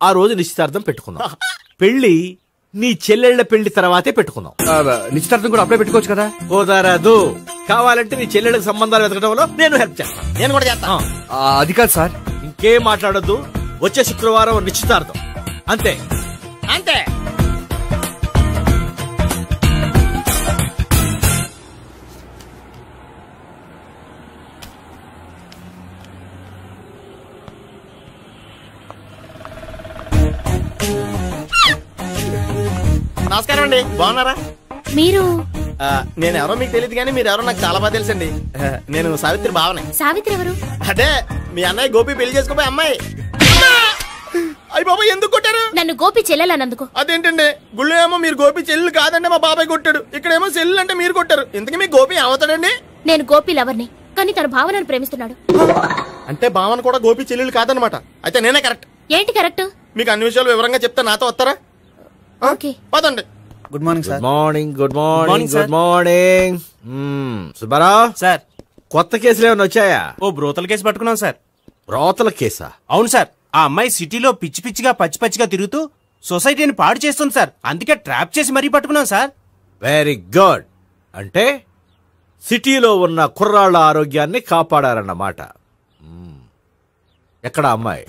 ఆ రోజు నిశ్చితార్థం పెట్టుకుందాం. పెళ్లి నీ చెల్లెళ్ల పెళ్లి తర్వాతే పెట్టుకుందాం. నిశ్చితార్థం కూడా అప్పుడే పెట్టుకోవచ్చు కదా? కుదరదు. కావాలంటే నీ చెల్లెళ్ళకి సంబంధాలు వెతకడంలో నేను హెల్ప్ చేస్తాను. నేను కూడా చేస్తాను. అది కాదు సార్. ఇంకేం మాట్లాడొద్దు. వచ్చే శుక్రవారం నిశ్చితార్థం, అంతే అంతే. నమస్కారం అండి, బాగున్నారా? మీరు నేను ఎవరో మీకు తెలియదు కానీ మీరు ఎవరో నాకు చాలా బాగా తెలుసండి. నేను సావిత్రి బావనే. సావిత్రి ఎవరు? అదే మీ అన్నయ్య గోపి పెళ్లి చేసుకోపోయి అమ్మాయి. అయ్యి బాబాయ్, ఎందుకు కొట్టారు? నన్ను గోపి చెల్లెలన్నందుకు. అదేంటండి, గుళ్ళు ఏమో మీరు గోపి చెల్లెలు కాదంటే మా బాబాయ్ కొట్టాడు, ఇక్కడేమో చెల్లెలు అంటే మీరు కొట్టారు. ఇంతకీ మీ గోపి ఏమవుతాడండి? నేను గోపి లవర్ని, కానీ తన భావనను ప్రేమిస్తున్నాడు. అంటే భావన కూడా గోపి చెల్లెలు కాదనమాట. అయితే నేనే కరెక్ట్. ఏంటి కరెక్ట్? మీకు అన్ని విషయాలు వివరంగా చెప్తే నాతో వస్తారా? ఓకే, పదండి. Good morning sir. Morning. Good morning. Good morning. Subbarao sir, కొత్త కేసులు ఏమైనా వచ్చాయా? ఓ బ్రోతల కేసు పట్టుకున్నాం సార్. బ్రోతల కేసా? అవును సార్. ఆ అమ్మాయి సిటీలో పిచ్చి పిచ్చిగా పచ్చిగా తిరుగుతూ సొసైటీని పాడు చేస్తుంది సార్. అందుకే ట్రాప్ చేసి మరీ పట్టుకున్నాం సార్. Very good. అంటే సిటీలో ఉన్న కుర్రాళ్ళ ఆరోగ్యాన్ని కాపాడారన్నమాట. ఎక్కడ అమ్మాయి?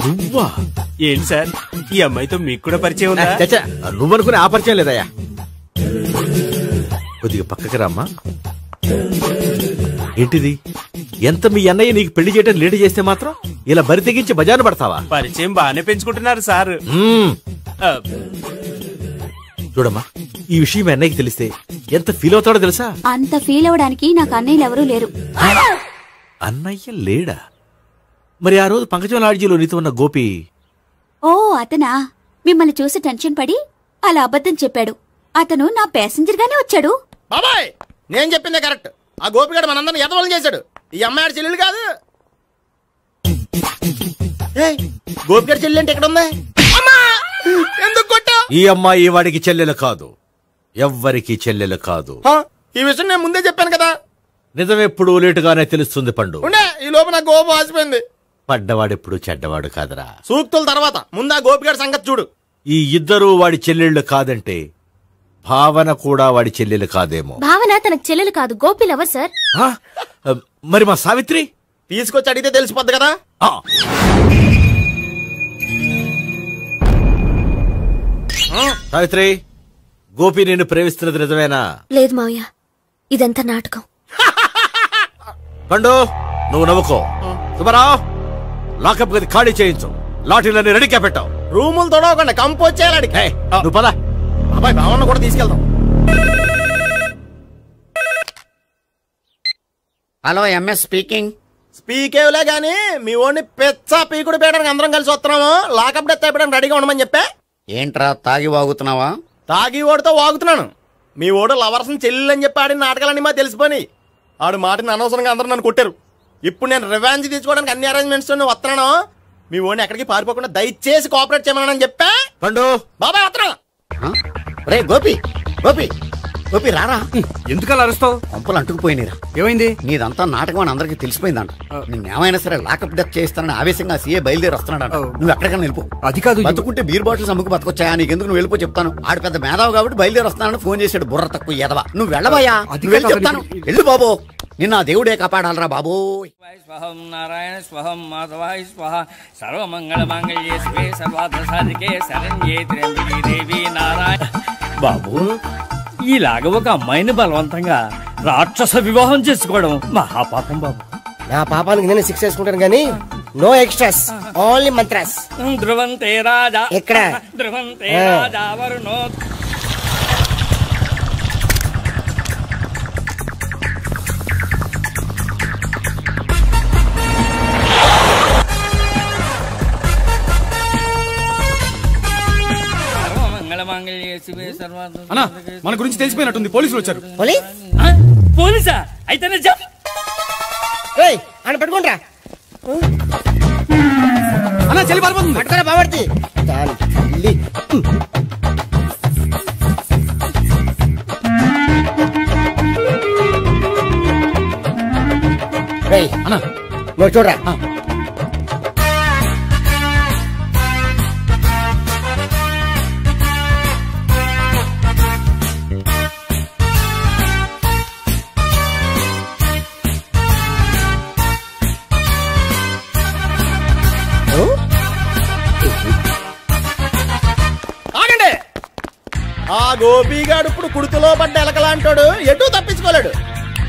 నువ్వా? ఏంటి సార్, ఈ అమ్మాయితో మీకు కూడా పరిచయం ఉందా? నువ్వనుకునే ఆ పరిచయం లేదయ్యా. కొద్దిగా పక్కకి రామ్మా. ఏంటిది? ఎంత మీ అన్నయ్య నీకు పెళ్లి చేయడం లేట్ చేస్తే మాత్రం ఇలా బరి తెగించి బజారు పడతావా? పరిచయం బాగానే పెంచుకుంటున్నారు సార్. చూడమ్మా, ఈ విషయం మీ అన్నయ్యకి తెలిస్తే ఎంత ఫీల్ అవుతాడో తెలుసా? అంత ఫీల్ అవడానికి నాకు అన్నయ్యలు ఎవరూ లేరు. అన్నయ్య లేడా? మరి ఆ రోజు పంకజం లాడ్జీలో నీతో ఉన్న గోపి? ఓ అతనా? మిమ్మల్ని చూసి టెన్షన్ పడి అలా అబద్ధం చెప్పాడు. అతను నా ప్యాసింజర్ గానే వచ్చాడు. బాబాయ్, నేను చెప్పిందే కరెక్ట్. ఆ గోపిగాడు మనందరిని ఎదవలం చేశాడు. ఈ అమ్మాయి చెల్లెలు కాదు. గోపిగాడి చెల్లెలు అంటే ఎక్కడ ఉంది? ఎందుకు కొట్టా? ఈ అమ్మాయి వాడికి చెల్లెలు కాదు, ఎవ్వరికి చెల్లెలు కాదు. ఈ విషయం నేను ముందే చెప్పాను కదా. నిజమెప్పుడు లేటుగానే తెలుస్తుంది పండు. ఈ లోపు నా గోపు ఆసిపోయింది. పడ్డవాడెప్పుడు చెడ్డవాడు కాదురా. సూక్తుల తర్వాత ముందా గోపిగాడి సంగతి చూడు. ఈ ఇద్దరూ వాడి చెల్లెళ్ళు కాదంటే భావన కూడా వాడి చెల్లెలు కాదేమో. భావన తనకు చెల్లెలు కాదు, గోపి లవర్ సార్. మరి మా సావిత్రి? తీసుకొచ్చి అడిగితే తెలిసిపోద్ది కదా. సావిత్రి, గోపి నేను ప్రేమిస్తున్నది నిజమేనా? లేదు మావయ్య, ఇదంతా నాటకం. పండు, నువ్వు నవ్వుకో. సుబ్బారావు, లాకప్ గది ఖాళీ చేయించు. లాఠీలన్నీ రెడీగా పెట్టావు. రూములు తొడవకుండా కంపోజ్ చేయాలి. నువ్వు పద. అబ్బాయి భావన కూడా తీసుకెళ్తాం. Hello, MS speaking. స్పీకేవ్లే గానీ మీ ఓడిని పెచ్చా పీకుడు పేయడానికి అందరం కలిసి వస్తున్నాము. లాకప్ డెత్ అయిపోయడానికి రెడీగా ఉండమని చెప్పే. ఏంట్రా తాగి వాగుతున్నావా? తాగి ఓడితో వాగుతున్నాను. మీ ఓడు లవర్స్ని చెల్లెలు అని చెప్పి ఆడిన నాటకాలన్నీ మా తెలిసిపోయి ఆడు మాటని అనవసరంగా అందరూ నన్ను కొట్టారు. ఇప్పుడు నేను రివెంజ్ తీసుకోవడానికి అన్ని అరేంజ్మెంట్స్ వస్తున్నాను. మీ ఓడిని ఎక్కడికి పారిపోకుండా దయచేసి కోఆపరేట్ చేయమని చెప్పా. పండు బాబాయ్ వస్తున్నా. రే గోపి, గోపి, గోపి రారా. ఎందుకలా అరుస్తావు? పంపులు అంటుకుపోయినరా. ఏమైంది? నీదంతా నాటకం అని అందరికి తెలిసిపోయిందంట. నిన్నేమైనా సరే లాకప్ డెత్ చేస్తానని ఆవేశంగా సీఏ బయలుదేరి వస్తున్నాడంట. నువ్వు ఎక్కడికైనా వెళ్ళిపో. అది కాదు, బతుకుంటే బీర్ బాటిల్స్ అమ్ముకు బతకొచ్చాయా? నీకెందుకు నువ్వు వెళ్ళిపో చెప్తాను. ఆడు పెద్ద మేధావు కాబట్టి బయలుదేరి వస్తానని ఫోన్ చేశాడు. బుర్ర తక్కువ ఎదవా. నువ్వు వెళ్ళబోయా? వెళ్ళి చెప్తాను. వెళ్ళు బాబో. నిన్న దేవుడే కాపాడాలరా బాబో. స్వహం నారాయణ స్వహం మాధవాయ స్వహ సర్వమంగళ మాంగళ్యే శివే సర్వార్థ సాధికే శరణ్యే త్ర్యంబకే దేవి నారాయణ. బాబు, ఇలాగ ఒక అమ్మాయిని బలవంతంగా రాక్షస వివాహం చేసుకోవడం మహాపాపం బాబు. నా పాపానికి నేను శిక్ష వేసుకుంటాను కానీ నో ఎక్స్ట్రాస్, ఓన్లీ మంత్రాస్. ధ్రువంతే రాజా ఎక్కడ? ధ్రువంతే రాజా వరుణో. అన్నా, మన గురించి తెలిసిపోయినట్టుంది. పోలీసులు వచ్చారు. పోలీసా? అయితేనే ఆయన పట్టుకుంటా అన్నా, చెల్లి పారిపోతుంది. పట్టుకోరా బాబర్తి. అన్నా నువ్వు చూడరా. ఆగండి. ఆ గోపిగాడు ఇప్పుడు కుడుతులో పడ్డ ఎలకలాంటాడు. ఎటు తప్పించుకోలేడు.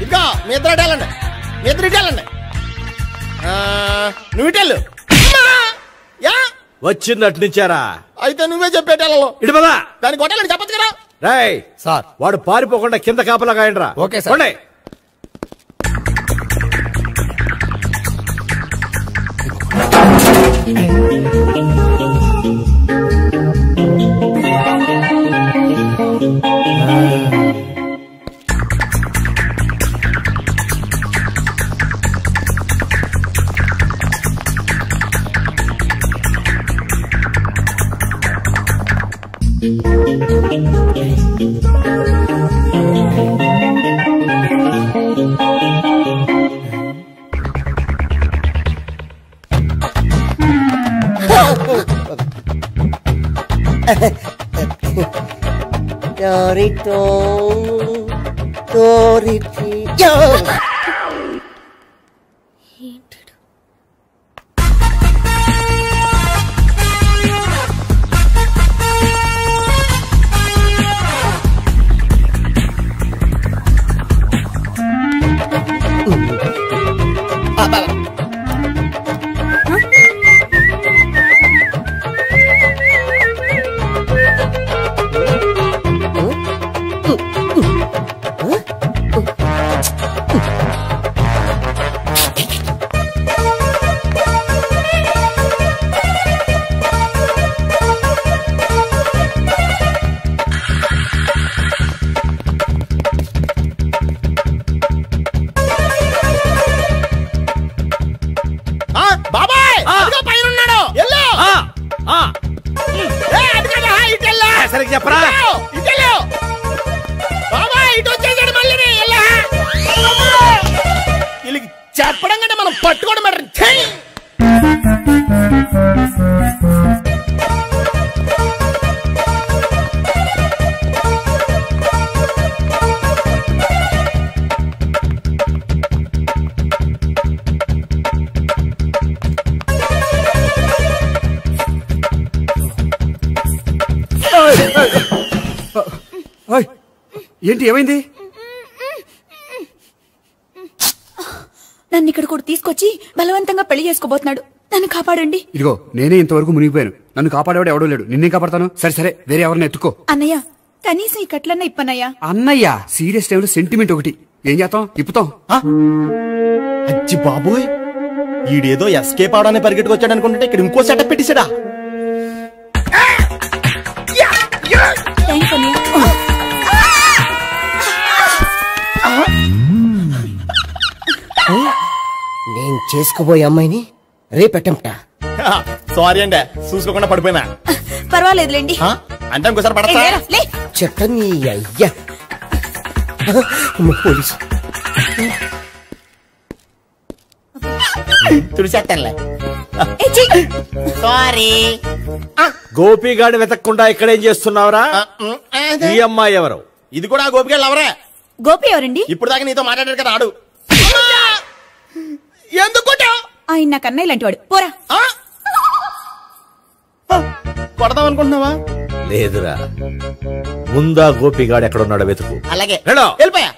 ఇంకా మీ ఇద్దరు ఇటెళ్ళండి. మీ ఇద్దరు ఇటెళ్ళండి. నువ్వు ఇటెళ్ళు. వచ్చింది అట్నుంచారా? అయితే నువ్వే చెప్పేటెళ్ళలో ఇటు పదా. దానికి కొట్టాలని చెప్పచ్చు కదా. రాయ్ సార్, వాడు పారిపోకుండా కింద కాపలా కాయండిరా. Okay sir. చెప్పరా? చెప్పడం కంటే మనం పట్టుకోవడం మాట. ఏంటి, ఏమైంది? నన్ను ఇక్కడ కూడా తీసుకొచ్చి బలవంతంగా పెళ్లి చేసుకోబోతున్నాడు. నన్ను కాపాడండి. ఇదిగో, నేనే ఇంతవరకు మునిగిపోయాను. నన్ను కాపాడేవాడు ఎవడో లేడు. నిన్నే కాపాడతాను. సరే సరే, వేరే ఎవరిని ఎత్తుకో. అన్నయ్య, కనీసం ఈ కట్లన్నా ఇప్పనయ్యా. అన్నయ్య, సీరియస్ టైంలో సెంటిమెంట్ ఒకటి. ఏం చేస్తాం? ఇప్పుతాం. అచ్చి బాబోయ్, ఈడేదో ఎస్కేప్ అవడానికి పరిగెట్టుకొచ్చాడు అనుకుంటే ఇక్కడ ఇంకో సెటప్ పెట్టేశాడా? నేను చేసుకోబోయే అమ్మాయిని రేపెట్టంట. సారీ అండి, చూసుకోకుండా పడిపోయినా. పర్వాలేదులేండి. అంటే ఇంకోసారి పడతా. చెట్ట నీ అయ్యా. పోలీసు తుడిచేస్తానులే. సారీ. గోపిగాడిని వెతకకుండా ఇక్కడేం చేస్తున్నావురా? ఈ అమ్మాయి ఎవరు? ఇది కూడా గోపిగాళ్ళు ఎవరే? గోపి ఎవరండి? ఇప్పుడు దాకా నీతో మాట్లాడారు కదా ఆడు. ఎందుకు ఆయన నా కన్నయ్య లాంటి వాడు. పోరా. కొడదాం అనుకుంటున్నావా? లేదురా, ముందా గోపిగాడు ఎక్కడున్నాడో వెతుకు. అలాగే హలో వెళ్ళిపోయా.